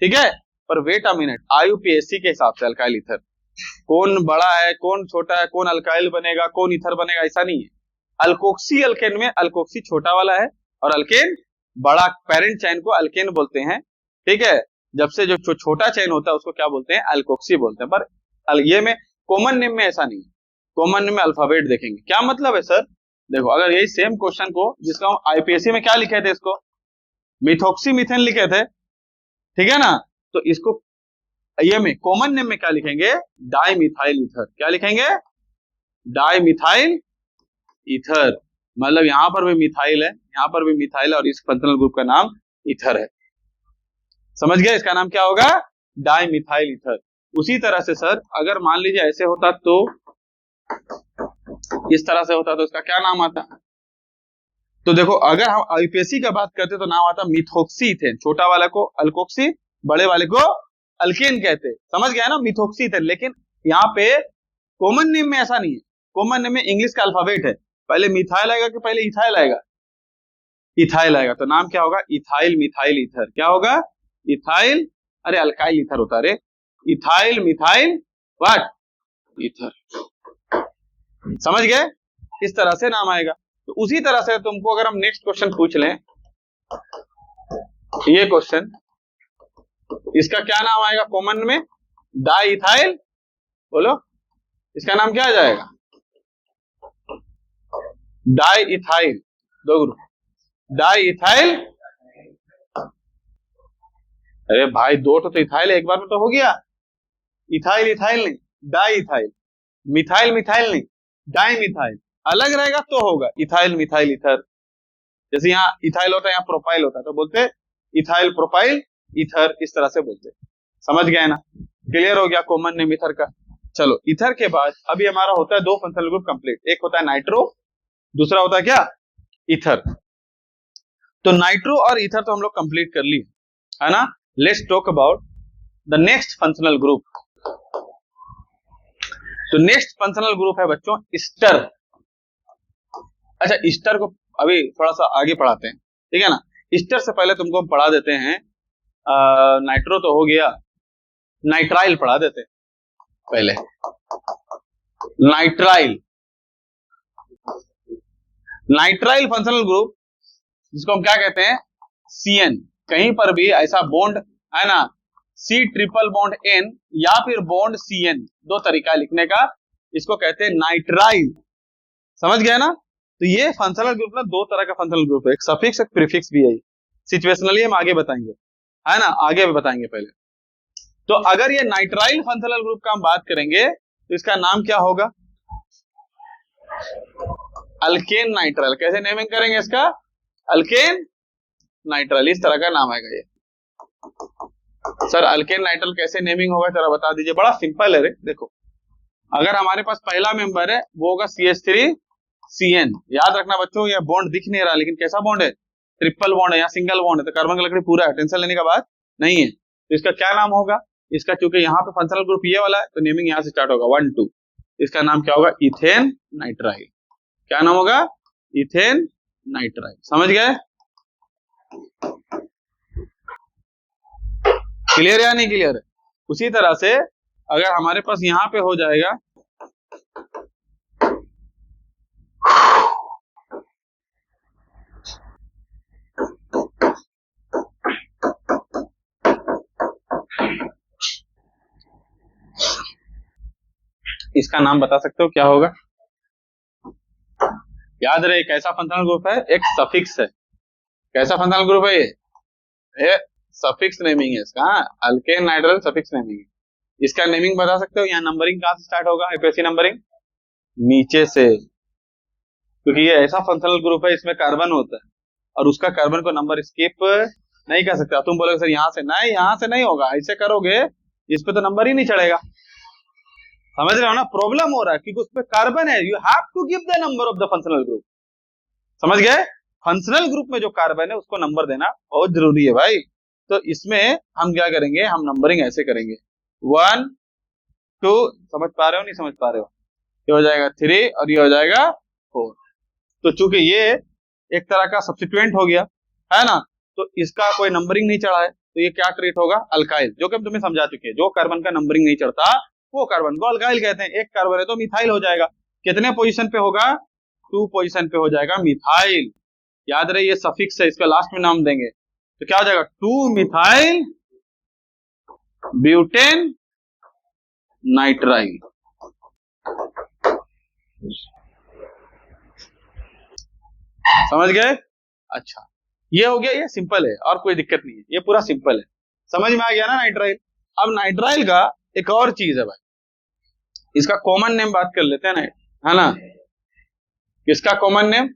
ठीक है। पर वेट अ मिनट, आईयूपीएससी के हिसाब से अल्काइल ईथर कौन बड़ा है कौन छोटा है, कौन अल्काइल बनेगा कौन ईथर बनेगा, ऐसा नहीं है। अल्कोक्सी अल्केन में अल्कोक्सी छोटा वाला है और अल्केन बड़ा, पेरेंट चेन को अल्केन बोलते हैं, ठीक है। जब से जो छोटा चेन होता है उसको क्या बोलते हैं, अल्कोक्सी बोलते हैं। पर ये में कॉमन नेम में ऐसा नहीं है, कॉमन नेम में अल्फाबेट देखेंगे। क्या मतलब है सर? देखो अगर यही सेम क्वेश्चन को जिसका हम आईपीएससी में क्या लिखे थे, इसको मिथोक्सी मीथेन लिखे थे, ठीक है ना, तो इसको ये में कॉमन नेम में क्या लिखेंगे, डाई मिथाइल ईथर। क्या लिखेंगे? Di methyl ether. मतलब यहां पर भी मिथाइल है, यहां पर भी मिथाइल है, और इस फंक्शनल ग्रुप का नाम ईथर है। समझ गए? इसका नाम क्या होगा, डाई मिथाइल ईथर। उसी तरह से सर अगर मान लीजिए ऐसे होता तो, इस तरह से होता तो इसका क्या नाम आता? तो देखो अगर हम आईपीएससी का बात करते तो नाम आता मिथोक्सी ईथेन। छोटा वाले को अल्कोक्सी, बड़े वाले को अल्केन कहते। समझ गया ना, मिथोक्सी ईथेन। लेकिन यहाँ पे कॉमन नेम में ऐसा नहीं है, कॉमन नेम में इंग्लिश का अल्फाबेट है, पहले मिथाइल आएगा कि पहले इथाइल आएगा, इथाइल आएगा। तो नाम क्या होगा, इथाइल मिथाइल ईथर। क्या होगा, इथाइल, अरे अल्काइल ईथर होता है, इथाइल मिथाइल व्हाट ईथर। समझ गए? इस तरह से नाम आएगा। तो उसी तरह से तुमको अगर हम नेक्स्ट क्वेश्चन पूछ लें, ये क्वेश्चन, इसका क्या नाम आएगा कॉमन में, डाई इथाइल, बोलो इसका नाम क्या आ जाएगा, डाई इथाइल। दो ग्रुप, डाई इथाइल, अरे भाई दो तो इथाइल एक बार में तो हो गया, इथाइल इथाइल नहीं, डाई इथाइल, मिथाइल मिथाइल नहीं, डाई मिथाइल। अलग रहेगा तो होगा इथाइल मिथाइल ईथर। जैसे यहाँ इथाइल होता है, यहाँ प्रोपाइल होता है, तो बोलते इथाइल प्रोपाइल ईथर, इस तरह से बोलते। समझ गए ना? क्लियर हो गया कॉमन नेम ईथर का। चलो ईथर के बाद अभी हमारा होता है दो फंक्शनल ग्रुप कंप्लीट, एक होता है नाइट्रो, दूसरा होता है क्या, ईथर। तो नाइट्रो और ईथर तो हम लोग कंप्लीट कर लिए, है ना। Let's talk about the next functional group. तो नेक्स्ट फंक्शनल ग्रुप है बच्चों ईस्टर। अच्छा ईस्टर को अभी थोड़ा सा आगे पढ़ाते हैं, ठीक है ना। ईस्टर से पहले तुमको हम पढ़ा देते हैं, नाइट्रो तो हो गया, नाइट्राइल पढ़ा देते हैं पहले। नाइट्राइल, नाइट्राइल फंक्शनल ग्रुप जिसको हम क्या कहते हैं, CN। कहीं पर भी ऐसा बॉन्ड है ना, C ट्रिपल बॉन्ड N या फिर बॉन्ड CN, दो तरीका है लिखने का, इसको कहते हैं नाइट्राइल। समझ गया ना। तो ये फंक्शनल ग्रुप ना दो तरह का फंक्शनल ग्रुप है, एक सफिक्स एक प्रीफिक्स भी है। सिचुएशनली हम आगे बताएंगे, है ना, आगे भी बताएंगे पहले। तो अगर ये नाइट्राइल फंक्शनल ग्रुप का हम बात करेंगे तो इसका नाम क्या होगा, अल्केन नाइट्राइल। कैसे नेमिंग करेंगे इसका, अल्केन नाइट्राइल, इस तरह का नाम आएगा ये। सर अल्केन नाइट्राइल कैसे नेमिंग होगा जरा बता दीजिए। बड़ा सिंपल है रे, देखो अगर हमारे पास पहला मेंबर है वो होगा CH3CN। याद रखना बच्चों, ये बॉन्ड दिख नहीं रहा लेकिन कैसा बॉन्ड है, ट्रिपल बॉन्ड है या सिंगल बॉन्ड है, तो कार्बन का लकड़ी पूरा है, टेंशन लेने का बात नहीं है। तो इसका क्या नाम होगा, इसका चूंकि यहाँ पे फंक्शनल ग्रुप ये वाला है तो नेमिंग यहाँ से स्टार्ट होगा 1 2। इसका नाम क्या होगा, इथेन नाइट्राइल। क्या नाम होगा, इथेन नाइट्राइल। समझ गए, क्लियर या नहीं क्लियर है। उसी तरह से अगर हमारे पास यहाँ पे हो जाएगा इसका नाम बता सकते हो क्या होगा, याद रहे कैसा फंक्शनल ग्रुप है, एक सफिक्स है। कैसा फंक्शनल ग्रुप है ये सफिक्स नेमिंग है इसका। अल्केन नाइट्राइल सफिक्स नेमिंग है। इसका नेमिंग बता सकते हो, यहाँ नंबरिंग कहां से स्टार्ट होगा, आईपीएसी नंबरिंग नीचे से, क्योंकि ये ऐसा फंक्शनल ग्रुप है इसमें कार्बन होता है और उसका कार्बन को नंबर स्किप नहीं कर सकता। तुम बोलोगे सर यहाँ से नहीं, यहाँ से नहीं होगा, ऐसे करोगे इस पे तो नंबर ही नहीं चढ़ेगा। समझ रहे हो ना, प्रॉब्लम हो रहा है क्योंकि उसपे कार्बन है। You have to give the number of the functional group. समझ गए, फंक्शनल ग्रुप में जो कार्बन है उसको नंबर देना बहुत जरूरी है भाई। तो इसमें हम क्या करेंगे, हम नंबरिंग ऐसे करेंगे 1 2, समझ पा रहे हो नहीं समझ पा रहे हो, ये हो जाएगा 3 और ये हो जाएगा 4। तो चूंकि ये एक तरह का सब्स्टिट्यूएंट हो गया है ना, तो इसका कोई नंबरिंग नहीं चढ़ा है तो ये क्या ट्रीट होगा, अल्काइल, जो कि हम तुम्हें समझा चुके हैं। जो कार्बन का नंबरिंग नहीं चढ़ता वो कार्बन को अल्काइल कहते हैं। एक कार्बन है तो मिथाइल हो जाएगा। कितने पोजीशन पे होगा, 2 पोजीशन पे हो जाएगा मिथाइल। याद रहे ये सफिक्स है, इसका लास्ट में नाम देंगे तो क्या हो जाएगा, 2 मिथाइल ब्यूटेन नाइट्राइल। समझ गए, अच्छा ये हो गया, ये सिंपल है और कोई दिक्कत नहीं है, ये पूरा सिंपल है। समझ में आ गया ना नाइट्राइल। अब नाइट्राइल का एक और चीज है भाई, इसका कॉमन नेम बात कर लेते हैं ना, है ना। किसका common name,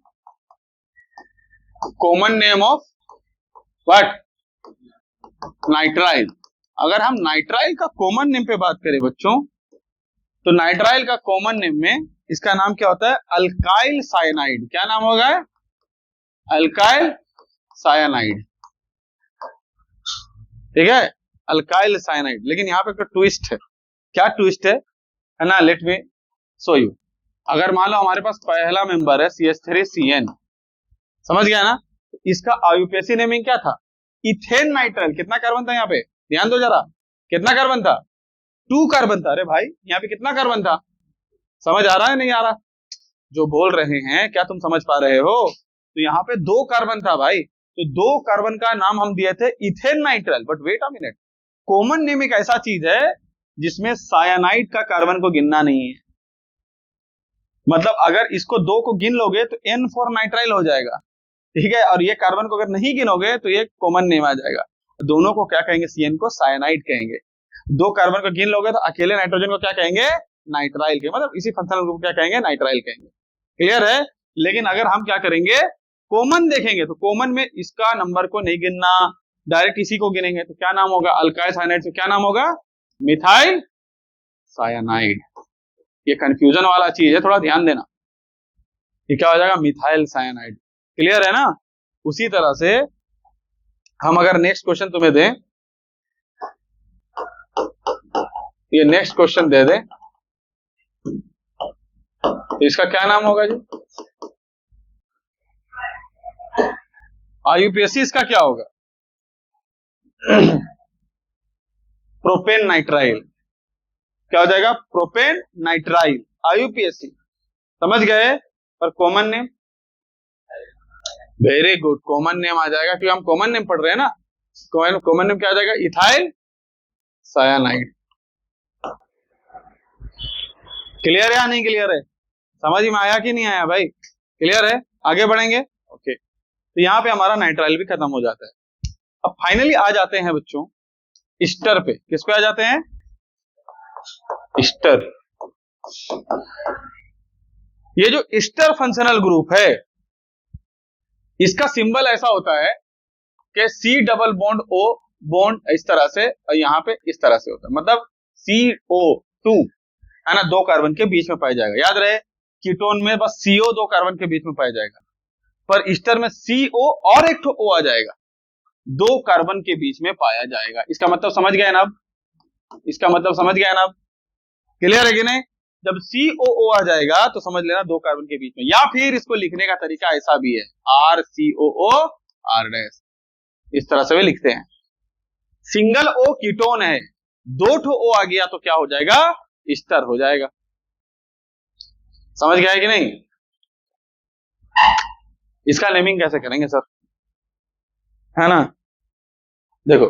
common name of what, nitrile. अगर हम नाइट्राइल का कॉमन नेम पे बात करें बच्चों, तो नाइट्राइल का कॉमन नेम में इसका नाम क्या होता है, अल्काइल साइनाइड। क्या नाम होगा, अल्काइल साइनाइड। ठीक है, अल्काइल साइनाइड। लेकिन यहाँ पे एक ट्विस्ट है। क्या ट्विस्ट है ना, लेट मी शो यू। अगर मान लो हमारे पास पहला मेंबर है CH3CN, समझ गया ना, इसका आईयूपीएसी नेमिंग क्या था, इथेन नाइट्राइल। कितना कार्बन था यहाँ पे, ध्यान दो जरा, कितना कार्बन था, 2 कार्बन था। अरे भाई यहाँ पे कितना कार्बन था, समझ आ रहा है नहीं आ रहा, जो बोल रहे हैं क्या तुम समझ पा रहे हो। तो यहाँ पे 2 कार्बन था भाई, तो 2 कार्बन का नाम हम दिए थे ethane nitrile. But wait a minute, common name एक ऐसा चीज है जिसमें सायानाइड का कार्बन को गिनना नहीं है। मतलब अगर इसको 2 को गिन लोगे तो N4 नाइट्राइल हो जाएगा, ठीक है, और ये कार्बन को अगर नहीं गिनोगे तो ये कॉमन नेम आ जाएगा। दोनों को क्या कहेंगे, CN को सायानाइड कहेंगे। 2 कार्बन को गिन लोगे तो अकेले नाइट्रोजन को क्या कहेंगे, नाइट्राइल के, मतलब इसी फंक्शनल ग्रुप क्या कहेंगे, नाइट्राइल कहेंगे। क्लियर है। लेकिन अगर हम क्या करेंगे, कॉमन देखेंगे तो कॉमन में इसका नंबर को नहीं गिनना, डायरेक्ट इसी को गिनेंगे तो क्या नाम होगा, अल्काइल साइनाइड से क्या नाम होगा, मिथाइल सायानाइड। ये कंफ्यूजन वाला चीज है, थोड़ा ध्यान देना। ये क्या हो जाएगा, मिथाइल सायानाइड। क्लियर है ना। उसी तरह से हम अगर नेक्स्ट क्वेश्चन तुम्हें दें, ये नेक्स्ट क्वेश्चन दे दें, इसका क्या नाम होगा जी, आईयूपीएसी इसका क्या होगा, प्रोपेन नाइट्राइल। क्या हो जाएगा, प्रोपेन नाइट्राइल, आईयूपीएसी। समझ गए। और common name, very good, common name आ जाएगा क्योंकि हम कॉमन नेम पढ़ रहे हैं ना। कॉमन नेम क्या आ जाएगा, इथाइल सायानाइड। क्लियर है या नहीं क्लियर है, समझ में आया कि नहीं आया भाई, क्लियर है। आगे बढ़ेंगे, ओके। तो यहाँ पे हमारा नाइट्राइल भी खत्म हो जाता है। अब फाइनली आ जाते हैं बच्चों ईस्टर पे। किस पे आ जाते हैं, ईस्टर। ये जो ईस्टर फंक्शनल ग्रुप है, इसका सिंबल ऐसा होता है कि C double bond O bond इस तरह से और यहाँ पे इस तरह से होता है, मतलब CO2 है ना, 2 कार्बन के बीच में पाया जाएगा। याद रहे कीटोन में बस CO 2 कार्बन के बीच में पाया जाएगा, पर ईस्टर में CO और एक O आ जाएगा, 2 कार्बन के बीच में पाया जाएगा। इसका मतलब समझ गए ना अब? इसका मतलब समझ गए ना अब? क्लियर है कि नहीं? जब COO आ जाएगा तो समझ लेना 2 कार्बन के बीच में, या फिर इसको लिखने का तरीका ऐसा भी है, RCOO R-, इस तरह से भी लिखते हैं। सिंगल O कीटोन है, 2 O आ गया तो क्या हो जाएगा? ईस्टर हो जाएगा। समझ गया है कि नहीं? इसका नेमिंग कैसे करेंगे सर, है ना? देखो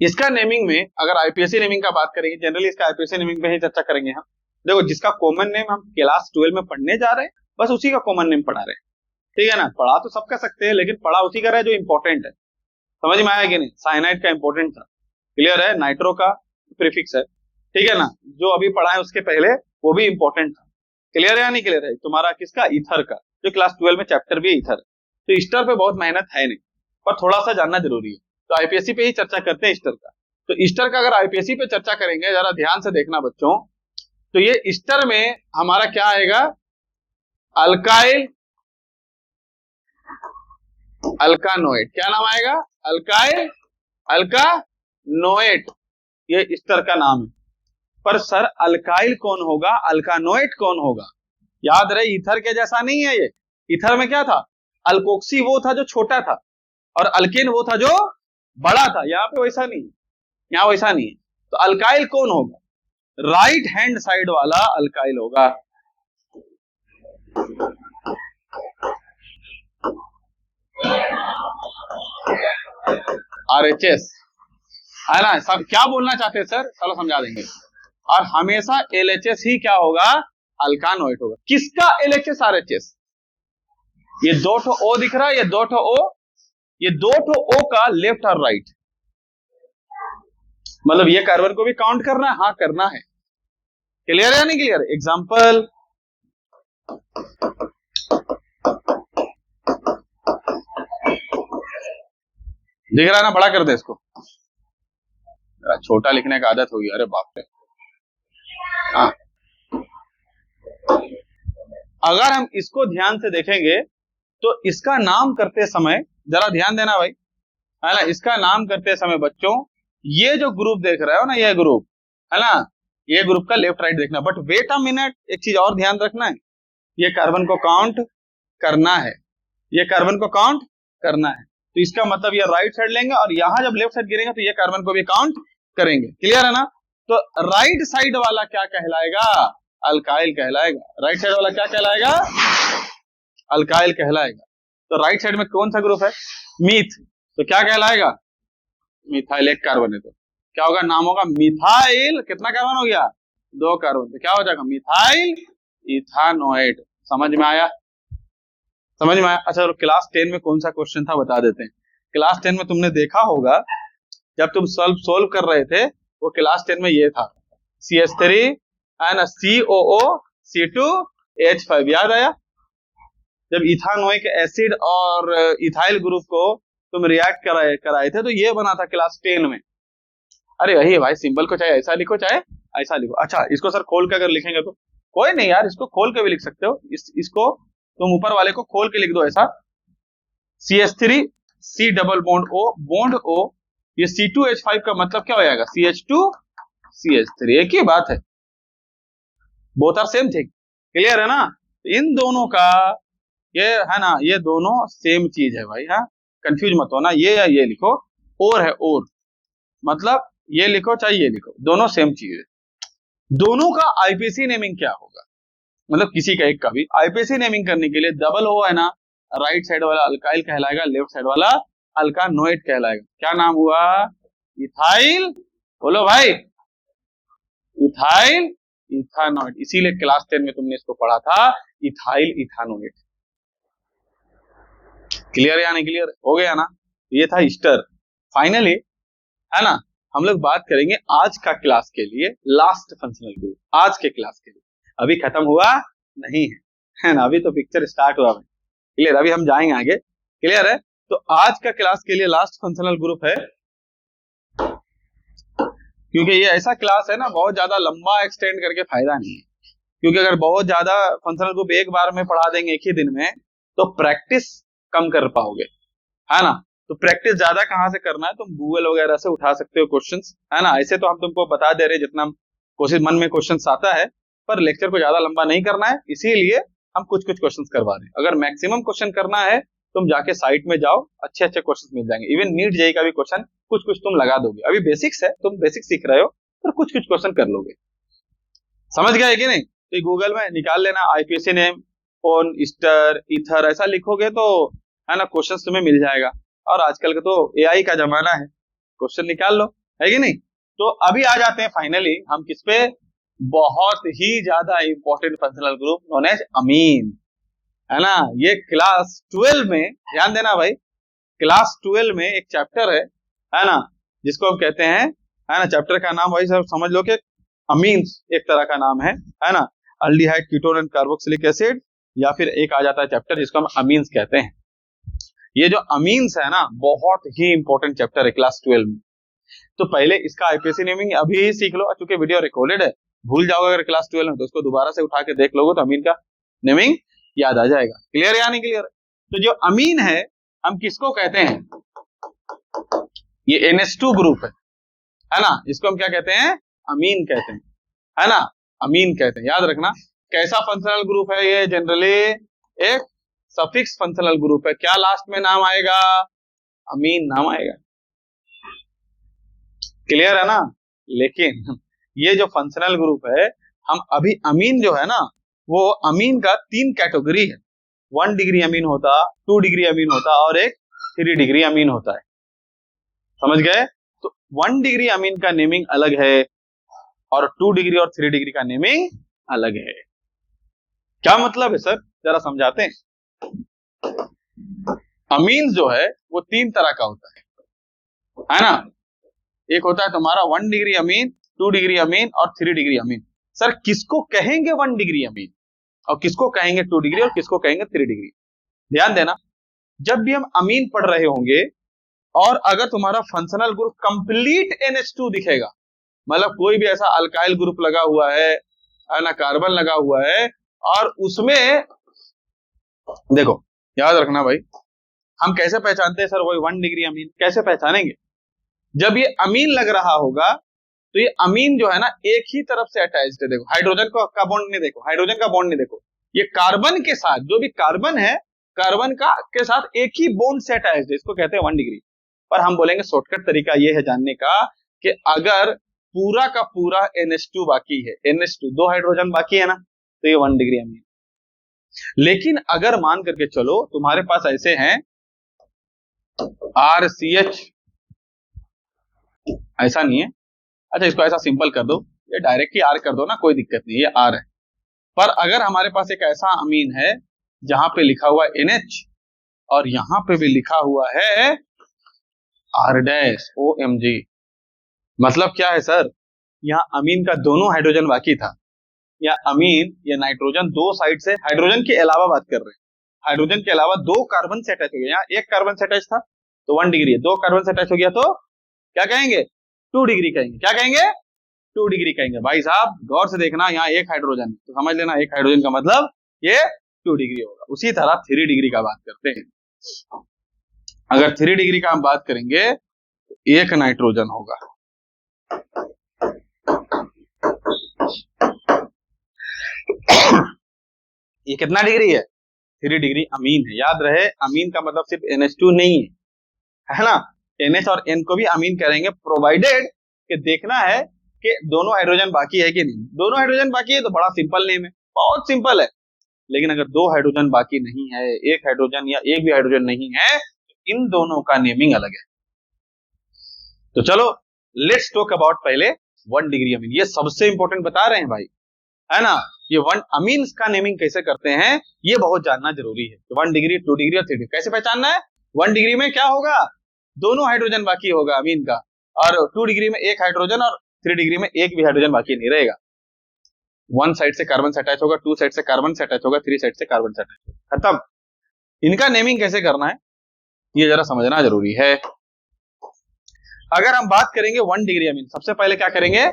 इसका नेमिंग में अगर आईपीएससी नेमिंग का बात करेंगे, जनरली इसका आईपीएससी नेमिंग पे ही चर्चा करेंगे हम। देखो जिसका कॉमन नेम हम क्लास 12 में पढ़ने जा रहे हैं, बस उसी का कॉमन नेम पढ़ा रहे हैं, ठीक है ना? पढ़ा तो सब कर सकते हैं, लेकिन पढ़ा उसी का रहा है जो इंपॉर्टेंट है। समझ में आया कि नहीं? साइनाइड का इंपॉर्टेंट था, क्लियर है? नाइट्रो का प्रीफिक्स है, ठीक है ना? जो अभी पढ़ा है उसके पहले वो भी इंपॉर्टेंट था, क्लियर है या नहीं क्लियर है? तुम्हारा किसका? ईथर का, जो क्लास 12 में चैप्टर भी है ईथर। तो ईस्टर पे बहुत मेहनत है नहीं, पर थोड़ा सा जानना जरूरी है, तो आईपीएससी पे ही चर्चा करते हैं ईस्टर का। तो ईस्टर का अगर आईपीएससी पे चर्चा करेंगे, जरा ध्यान से देखना बच्चों, तो ये ईस्टर में हमारा क्या आएगा? अल्काइल अल्कानोएट। क्या नाम आएगा? अल्काइल अल्कानोएट, ये ईस्टर का नाम है। पर सर अल्काइल कौन होगा, अल्कानोएट कौन होगा? याद रहे ईथर के जैसा नहीं है ये। ईथर में क्या था? अल्कोक्सी वो था जो छोटा था, और अल्केन वो था जो बड़ा था। यहाँ पे वैसा नहीं, यहाँ वैसा नहीं है। तो अल्काइल कौन होगा? राइट हैंड साइड वाला अल्काइल होगा। RHS है ना? सब क्या बोलना चाहते हैं सर? चलो समझा देंगे। और हमेशा LHS ही क्या होगा? अल्कानोएट होगा। किसका LHS RHS? ये 2 O दिख रहा है, ये 2 O, ये 2 O का लेफ्ट और राइट, मतलब ये कार्बन को भी काउंट करना है, हाँ करना है। क्लियर है या नहीं क्लियर? एग्जाम्पल, दिख रहा है ना? बड़ा कर दे इसको, छोटा लिखने का आदत होगी। अरे बाप रे। हाँ, अगर हम इसको ध्यान से देखेंगे तो इसका नाम करते समय जरा ध्यान देना भाई, है ना? इसका नाम करते समय बच्चों, ये जो ग्रुप देख रहे हो ना, ये ग्रुप है ना, ये ग्रुप का लेफ्ट राइट देखना। बट वेट अ मिनट, एक चीज और ध्यान रखना है, ये कार्बन को काउंट करना है, ये कार्बन को काउंट करना है। तो इसका मतलब ये राइट साइड लेंगे, और यहां जब लेफ्ट साइड गिरेंगे तो ये कार्बन को भी काउंट करेंगे। क्लियर है ना? तो राइट साइड वाला क्या कहलाएगा? अल्काइल कहलाएगा। राइट साइड वाला क्या कहलाएगा? अल्काइल कहलाएगा। तो राइट साइड में कौन सा ग्रुप है? मीथ, तो क्या कहलाएगा? मिथाइल, एक कार्बन है तो क्या होगा? नाम होगा मिथाइल। कितना कार्बन हो गया? 2 कार्बन, तो क्या हो जाएगा? मिथाइल इथानोएट। समझ में आया? समझ में आया? अच्छा, क्लास 10 में कौन सा क्वेश्चन था बता देते हैं। क्लास 10 में तुमने देखा होगा, जब तुम सोल्व कर रहे थे, वो क्लास 10 में ये था CH3 एंड COO C2H5। याद आया? जब इथानोइक एसिड और इथाइल ग्रुप को तुम रिएक्ट कराए थे, तो ये बना था क्लास 10 में। अरे वही भाई, सिंबल को चाहे ऐसा लिखो चाहे ऐसा लिखो। अच्छा, इसको सर खोल के अगर लिखेंगे तो कोई नहीं यार, इसको खोल के भी लिख सकते हो। इसको तुम ऊपर वाले को खोल के लिख दो ऐसा, CH3 C double bond O, ये C2H5 का मतलब क्या हो जाएगा? CH2 CH3, एक ही बात है, both are same thing. Clear है ना? इन दोनों का ये है ना, ये दोनों सेम चीज है भाई। हाँ, कंफ्यूज मत होना, ये या ये लिखो, और है और, मतलब ये लिखो चाहे ये लिखो, दोनों सेम चीज है। दोनों का आईपीसी नेमिंग क्या होगा? मतलब किसी का एक का भी आईपीसी नेमिंग करने के लिए डबल O है ना, राइट साइड वाला अल्काइल कहलाएगा, लेफ्ट साइड वाला अल्कानोएट कहलाएगा। क्या नाम हुआ? इथाइल। बोलो भाई, इथाइल इथानोएट। इसीलिए क्लास 10 में तुमने इसको पढ़ा था, इथाइल इथानोएट। क्लियर या नहीं क्लियर? हो गया ना? ये था ईस्टर। फाइनली है ना, हम लोग बात करेंगे आज का क्लास के लिए लास्ट फंक्शनल ग्रुप, आज के क्लास के लिए। अभी खत्म हुआ नहीं है, है ना, अभी तो पिक्चर स्टार्ट हुआ है। क्लियर, अभी हम जाएंगे आगे। क्लियर है। तो आज का क्लास के लिए लास्ट फंक्शनल ग्रुप है, क्योंकि ये ऐसा क्लास है ना, बहुत ज्यादा लंबा एक्सटेंड करके फायदा नहीं है। क्योंकि अगर बहुत ज्यादा फंक्शनल ग्रुप एक बार में पढ़ा देंगे एक ही दिन में, तो प्रैक्टिस कम कर पाओगे, है ना। तो प्रैक्टिस ज्यादा कहाँ से करना है, तुम गूगल वगैरह से उठा सकते हो क्वेश्चंस, है ना। ऐसे तो हम तुमको बता दे रहे जितना कोशिश मन में क्वेश्चंस आता है, पर लेक्चर को ज्यादा लंबा नहीं करना है, इसीलिए हम कुछ कुछ क्वेश्चंस करवा रहे हैं। अगर मैक्सिमम क्वेश्चन करना है, तुम जाके साइट में जाओ, अच्छे अच्छे क्वेश्चन मिल जाएंगे। इवन नीट जेईई का भी क्वेश्चन कुछ कुछ तुम लगा दोगे। अभी बेसिक्स है, तुम बेसिक सीख रहे हो, पर कुछ कुछ क्वेश्चन कर लोगे। समझ गए कि नहीं। तो गूगल में निकाल लेना IPC name, phone, Easter, ether, ऐसा लिखोगे तो है ना क्वेश्चन तुम्हें मिल जाएगा। और आजकल का तो एआई का जमाना है, क्वेश्चन निकाल लो, है कि नहीं। तो अभी आ जाते हैं फाइनली हम किस पे, बहुत ही ज्यादा important functional group known as amine, है ना। ये क्लास 12 में, ध्यान देना भाई, क्लास 12 में एक चैप्टर है ना, जिसको हम कहते हैं, है ना, चैप्टर का नाम वही सब समझ लो कि अमीन्स एक तरह का नाम है ना, aldehyde, ketone and carboxylic acid, या फिर एक आ जाता है चैप्टर जिसको हम अमीन्स कहते हैं। ये जो अमीन्स है ना, बहुत ही इंपॉर्टेंट चैप्टर है क्लास 12 में। तो पहले इसका आईपीसी नेमिंग अभी ही सीख लो, क्योंकि वीडियो रिकॉर्डेड है। भूल जाओगे अगर क्लास 12 में, तो उसको दोबारा से उठा के देख लोगे तो अमीन का नेमिंग याद आ जाएगा। क्लियर या नहीं क्लियर। तो जो अमीन है हम किसको कहते हैं, ये NH2 ग्रुप है ना, इसको हम क्या कहते हैं, अमीन कहते हैं, है ना, अमीन कहते हैं। याद रखना कैसा फंक्शनल ग्रुप है ये, जनरली एक सफिक्स फंक्शनल ग्रुप है। क्या लास्ट में नाम आएगा, अमीन नाम आएगा। क्लियर है ना। लेकिन ये जो फंक्शनल ग्रुप है, हम अभी अमीन जो है ना, वो अमीन का 3 कैटेगरी है। 1 डिग्री अमीन होता, 2 डिग्री अमीन होता, और एक 3 डिग्री अमीन होता है। समझ गए। तो 1 डिग्री अमीन का नेमिंग अलग है, और 2 डिग्री और 3 डिग्री का नेमिंग अलग है। क्या मतलब है सर, जरा समझाते हैं। अमीन जो है वो 3 तरह का होता है ना। एक होता है तुम्हारा 1 डिग्री अमीन, 2 डिग्री अमीन और 3 डिग्री अमीन। सर किसको कहेंगे 1 डिग्री अमीन, और किसको कहेंगे 2 डिग्री, और किसको कहेंगे 3 डिग्री। ध्यान देना, जब भी हम अमीन पढ़ रहे होंगे, और अगर तुम्हारा फंक्शनल ग्रुप कंप्लीट NH2 दिखेगा, मतलब कोई भी ऐसा अल्काइल ग्रुप लगा हुआ है ना, कार्बन लगा हुआ है, और उसमें देखो, याद रखना भाई, हम कैसे पहचानते हैं सर वही 1 डिग्री अमीन, कैसे पहचानेंगे। जब ये अमीन लग रहा होगा, तो ये अमीन जो है ना एक ही तरफ से अटैच्ड है। देखो हाइड्रोजन का बॉन्ड नहीं, देखो हाइड्रोजन का बॉन्ड नहीं, देखो ये कार्बन के साथ, जो भी कार्बन है, कार्बन का के साथ एक ही बॉन्ड से अटैच्ड है, इसको कहते हैं 1 डिग्री। पर हम बोलेंगे शॉर्टकट तरीका ये है जानने का, कि अगर पूरा का पूरा NH2 बाकी है, NH2 2 हाइड्रोजन बाकी है ना, तो ये 1 डिग्री अमीन। लेकिन अगर मान करके चलो तुम्हारे पास ऐसे हैं RCH, ऐसा नहीं है, अच्छा इसको ऐसा सिंपल कर दो, ये डायरेक्ट ही R कर दो ना, कोई दिक्कत नहीं, ये R है। पर अगर हमारे पास एक ऐसा अमीन है जहां पे लिखा हुआ NH, और यहां पे भी लिखा हुआ है R-OMG, मतलब क्या है सर, यहाँ अमीन का दोनों हाइड्रोजन बाकी था, या अमीन या नाइट्रोजन दो साइड से, हाइड्रोजन के अलावा बात कर रहे हैं, हाइड्रोजन के अलावा 2 कार्बन से अटैच हो गया। यहाँ 1 कार्बन से अटैच था तो 1 डिग्री है, 2 कार्बन से अटैच हो गया तो क्या कहेंगे, 2 डिग्री कहेंगे। क्या कहेंगे, 2 डिग्री कहेंगे। भाई साहब गौर से देखना, यहाँ 1 हाइड्रोजन तो समझ लेना 1 हाइड्रोजन का मतलब ये 2 डिग्री होगा। उसी तरह 3 डिग्री का बात करते हैं, अगर 3 डिग्री का हम बात करेंगे तो 1 नाइट्रोजन होगा, ये कितना डिग्री है, 3 डिग्री अमीन है। याद रहे अमीन का मतलब सिर्फ NH2 नहीं है ना, NH और N को भी अमीन करेंगे, प्रोवाइडेड कि देखना है कि दोनों हाइड्रोजन बाकी है कि नहीं। दोनों हाइड्रोजन बाकी है तो बड़ा सिंपल नेम है, बहुत सिंपल है। लेकिन अगर 2 हाइड्रोजन बाकी नहीं है, 1 हाइड्रोजन या एक भी हाइड्रोजन नहीं है, तो इन दोनों का नेमिंग अलग है। तो चलो लेट्स टॉक अबाउट पहले 1 डिग्री अमीन, ये सबसे इंपॉर्टेंट बता रहे हैं भाई, है ना। ये 1 अमीन्स का नेमिंग कैसे करते हैं ये बहुत जानना जरूरी है। 1 डिग्री, 2 डिग्री और 3 डिग्री कैसे पहचानना है। 1 डिग्री में क्या होगा, दोनों हाइड्रोजन बाकी होगा अमीन का, और 2 डिग्री में 1 हाइड्रोजन, और 3 डिग्री में एक भी हाइड्रोजन बाकी नहीं रहेगा। 1 साइड से कार्बन से अटैच होगा, 2 साइड से कार्बन से अटैच होगा, 3 साइड से कार्बन से अटैच होगा। खत्म। इनका नेमिंग कैसे करना है ये जरा समझना जरूरी है। अगर हम बात करेंगे 1 डिग्री अमीन, सबसे पहले क्या करेंगे,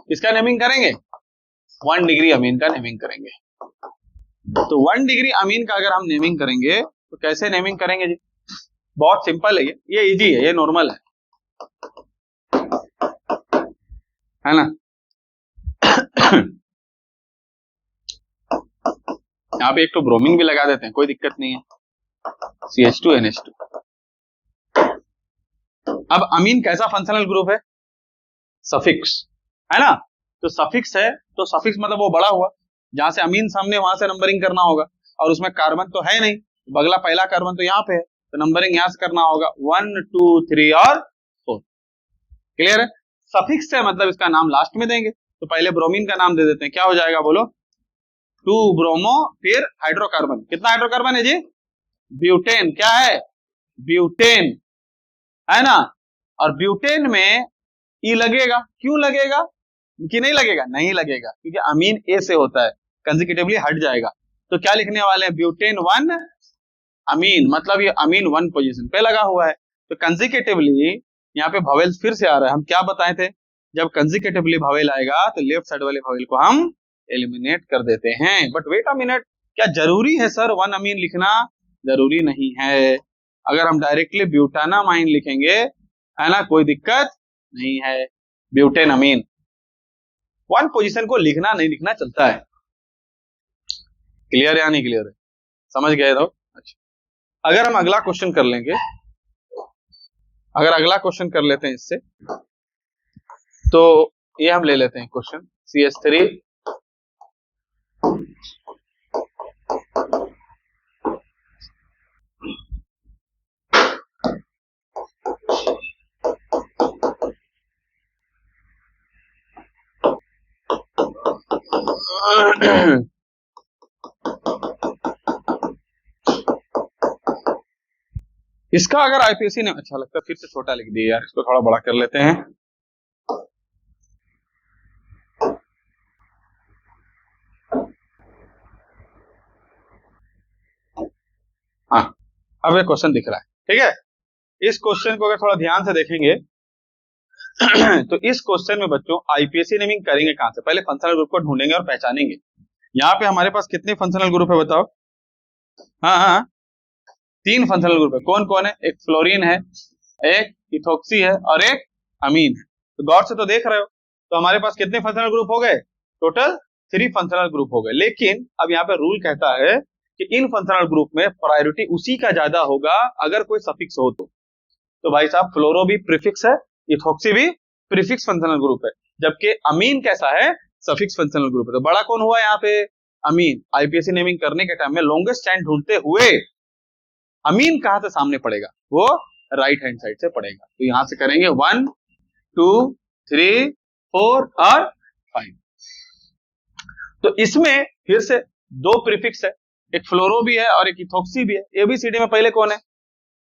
इसका नेमिंग करेंगे, 1 डिग्री अमीन का नेमिंग करेंगे। तो 1 डिग्री अमीन का अगर हम नेमिंग करेंगे तो कैसे नेमिंग करेंगे जी? बहुत सिंपल है, ये इजी है, ये नॉर्मल है ना। यहाँ पे एक तो ब्रोमीन भी लगा देते हैं, कोई दिक्कत नहीं है, CH2NH2। अब अमीन कैसा फंक्शनल ग्रुप है? सफिक्स, है ना। तो सफिक्स है, तो सफिक्स मतलब वो बड़ा हुआ, जहां से अमीन सामने वहां से नंबरिंग करना होगा, और उसमें कार्बन तो है नहीं, अगला पहला कार्बन तो यहाँ पे है, तो नंबरिंग यहां से करना होगा 1 2 3 और 4। क्लियर है? सफिक्स है मतलब इसका नाम लास्ट में देंगे, तो पहले ब्रोमीन का नाम दे देते हैं, क्या हो जाएगा बोलो? 2 ब्रोमो, फिर हाइड्रोकार्बन, कितना हाइड्रोकार्बन है जी? ब्यूटेन। क्या है? ब्यूटेन, है ना। और ब्यूटेन में ई लगेगा, क्यों लगेगा कि नहीं लगेगा? नहीं लगेगा, क्योंकि अमीन ए से होता है, कंसेक्यूटिवली हट जाएगा। तो क्या लिखने वाले हैं? ब्यूटेन 1 अमीन, मतलब ये अमीन 1 पोजीशन पे लगा हुआ है। तो कंसेक्यूटिवली यहाँ पे भवेल्स फिर से आ रहा है, हम क्या बताए थे, जब कंसेक्यूटिवली भवेल आएगा तो लेफ्ट साइड वाले भवेल को हम एलिमिनेट कर देते हैं। बट वेट अ मिनट, क्या जरूरी है सर 1 अमीन लिखना? जरूरी नहीं है। अगर हम डायरेक्टली ब्यूटानामाइन लिखेंगे, है ना, कोई दिक्कत नहीं है। ब्यूटेन अमीन 1 पोजीशन को लिखना नहीं लिखना चलता है। क्लियर है या नहीं क्लियर है? समझ गए तो अच्छा। अगर हम अगला क्वेश्चन कर लेंगे, अगर अगला क्वेश्चन कर लेते हैं इससे, तो ये हम ले लेते हैं क्वेश्चन CH3 इसका अगर आईपीएससी ने, अच्छा लगता है फिर से छोटा लिख दिया यार, इसको थोड़ा बड़ा कर लेते हैं। हाँ, अब ये क्वेश्चन दिख रहा है, ठीक है। इस क्वेश्चन को अगर थोड़ा ध्यान से देखेंगे तो इस क्वेश्चन में बच्चों आईपीएससी नेमिंग करेंगे कहां से? पहले फंक्शनल ग्रुप को ढूंढेंगे और पहचानेंगे। यहाँ पे हमारे पास कितने फंक्शनल ग्रुप है बताओ? हाँ, 3 फंक्शनल ग्रुप है। कौन कौन है? एक फ्लोरीन है, एक इथोक्सी है, और एक अमीन है। तो गौर से तो देख रहे हो, तो हमारे पास कितने फंक्शनल ग्रुप हो गए? टोटल 3 फंक्शनल ग्रुप हो गए। लेकिन अब यहाँ पे रूल कहता है कि इन फंक्शनल ग्रुप में प्रायोरिटी उसी का ज्यादा होगा अगर कोई सफिक्स हो तो भाई साहब फ्लोरो भी प्रीफिक्स है, इथोक्सी भी प्रीफिक्स फंक्शनल ग्रुप है, जबकि अमीन कैसा है? सफिक्स फंक्शनल ग्रुप है। तो बड़ा कौन हुआ यहाँ पे? अमीन। आईपीएससी नेमिंग करने के टाइम में लॉन्गेस्ट चेन ढूंढते हुए अमीन कहां से सामने पड़ेगा? वो राइट हैंड साइड से पड़ेगा। तो यहां से करेंगे 1 2 3 4 और 5। तो इसमें फिर से 2 प्रीफिक्स है, एक फ्लोरो भी है और एक इथोक्सी भी है। एबीसीडी में पहले कौन है?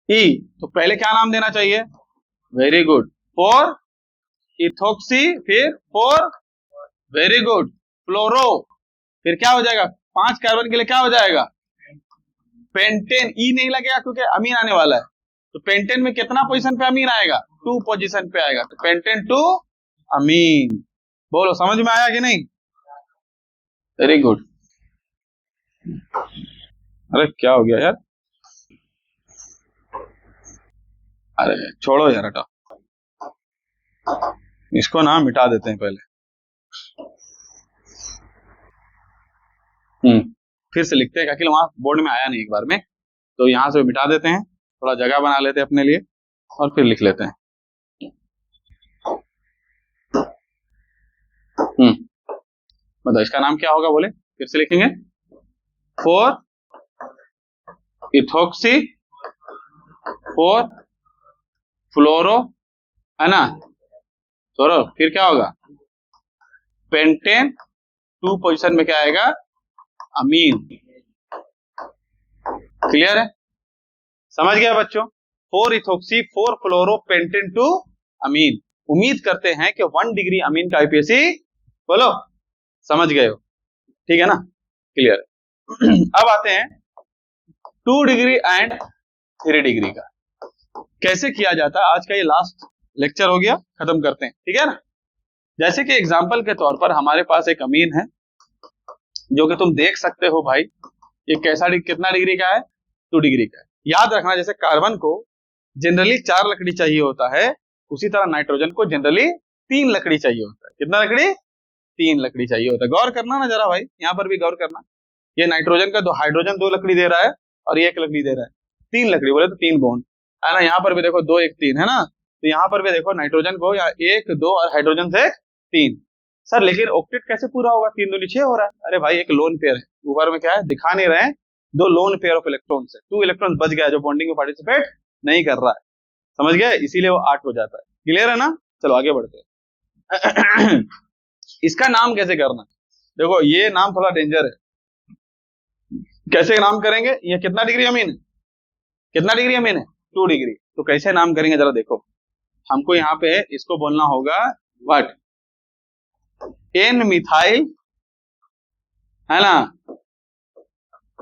ई। तो पहले क्या नाम देना चाहिए? वेरी गुड, 4 इथोक्सी, फिर 4 वेरी गुड फ्लोरो, फिर क्या हो जाएगा? 5 कार्बन के लिए क्या हो जाएगा? पेंटेन। ई नहीं लगेगा क्योंकि अमीन आने वाला है। तो पेंटेन में कितना पोजीशन पे अमीन आएगा? 2 पोजीशन पे आएगा। तो पेंटेन 2 अमीन। बोलो समझ में आया कि नहीं? Very good. अरे क्या हो गया यार? अरे छोड़ो यार, हटाओ इसको ना, मिटा देते हैं पहले। फिर से लिखते हैं, क्योंकि वहां बोर्ड में आया नहीं एक बार में, तो यहां से मिटा देते हैं, थोड़ा जगह बना लेते हैं अपने लिए और फिर लिख लेते हैं। मतलब इसका नाम क्या होगा बोले? फिर से लिखेंगे 4 इथोक्सी, 4 फ्लोरो, है ना, छोड़ो, फिर क्या होगा? पेंटेन, 2 पोजीशन में क्या आएगा? अमीन। क्लियर है? समझ गया बच्चों? 4 इथोक्सी, 4 फ्लोरो, पेंटेन 2 अमीन। उम्मीद करते हैं कि 1 डिग्री अमीन का आईपीएससी बोलो समझ गए हो? ठीक है ना, क्लियर है। अब आते हैं 2 डिग्री एंड 3 डिग्री का कैसे किया जाता है। आज का ये लास्ट लेक्चर हो गया, खत्म करते हैं, ठीक है ना। जैसे कि एग्जाम्पल के तौर पर हमारे पास एक अमीन है जो कि तुम देख सकते हो भाई, ये कितना डिग्री का है, 2 डिग्री का है। याद रखना, जैसे कार्बन को जनरली 4 लकड़ी चाहिए होता है, उसी तरह नाइट्रोजन को जनरली 3 लकड़ी चाहिए होता है। कितना लकड़ी? 3 लकड़ी चाहिए होता है। गौर करना ना जरा भाई, यहाँ पर भी गौर करना। ये नाइट्रोजन का हाइड्रोजन 2 लकड़ी दे रहा है और ये 1 लकड़ी दे रहा है, 3 लकड़ी बोले तो 3 बॉन्ड है ना। यहाँ पर भी देखो 2 1 3 है ना, तो यहाँ पर भी देखो नाइट्रोजन को यहाँ 1 2 और हाइड्रोजन से 3। सर लेकिन ऑक्टेट कैसे पूरा होगा, 3 दूनी 6 हो रहा है। अरे भाई एक लोन पेयर है, ऊपर में क्या है दिखा नहीं रहे हैं, 2 लोन पेयर ऑफ इलेक्ट्रॉन्स है, 2 इलेक्ट्रॉन बच गया जो बॉन्डिंग में पार्टिसिपेट नहीं कर रहा है, समझ गए, इसीलिए वो 8 हो जाता है। क्लियर है ना, चलो आगे बढ़ते हैं। इसका नाम कैसे करना, देखो ये नाम थोड़ा डेंजर है। कैसे नाम करेंगे, ये कितना डिग्री अमीन है, कितना डिग्री अमीन है, 2 डिग्री। तो कैसे नाम करेंगे जरा देखो, हमको यहाँ पे इसको बोलना होगा व्हाट, एन मिथाइल है ना,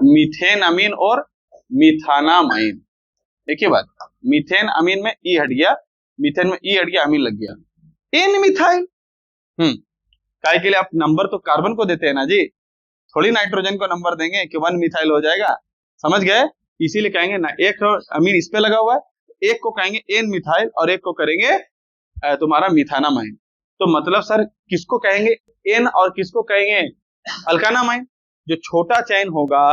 मीथेन अमीन और मिथानामाइन। देखिए बात, मीथेन अमीन में ई हट गया, मीथेन में ई हट गया, अमीन लग गया, एन मिथाइल। काय के लिए आप नंबर तो कार्बन को देते हैं ना जी, थोड़ी नाइट्रोजन को नंबर देंगे कि 1 मिथाइल हो जाएगा, समझ गए। इसीलिए कहेंगे ना, एक अमीन इस पे लगा हुआ है, एक को कहेंगे एन मिथाइल और एक को करेंगे तुम्हारा मिथानामाइन। तो मतलब सर किसको कहेंगे एन और किसको कहेंगे अल्कानामाइन? जो छोटा चैन होगा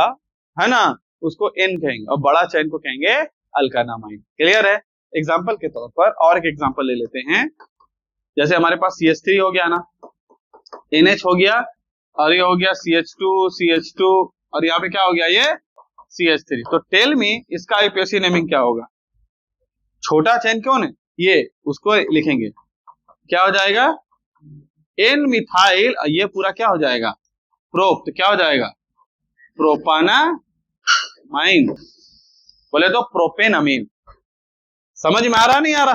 है ना उसको एन कहेंगे और बड़ा चैन को कहेंगे अल्कानामाइन। क्लियर है। एग्जाम्पल के तौर पर और एक एग्जाम्पल ले लेते हैं, जैसे हमारे पास CH3 हो गया ना, NH हो गया और ये हो गया CH2 और यहाँ पे क्या हो गया ये CH3। तो टेल मी इसका आईपीएसी नेमिंग क्या होगा? छोटा चैन कौन है ये, उसको लिखेंगे, क्या हो जाएगा एन मिथाइल, ये पूरा क्या हो जाएगा प्रोप, तो क्या हो जाएगा प्रोपानामाइन, बोले तो प्रोपेन अमीन। समझ में आ रहा नहीं आ रहा?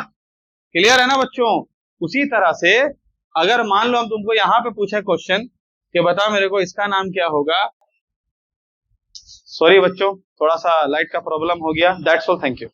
क्लियर है ना बच्चों। उसी तरह से अगर मान लो हम तुमको यहां पे पूछे क्वेश्चन कि बता मेरे को इसका नाम क्या होगा, सॉरी बच्चों थोड़ा सा लाइट का प्रॉब्लम हो गया, दैट्स ऑल, थैंक यू।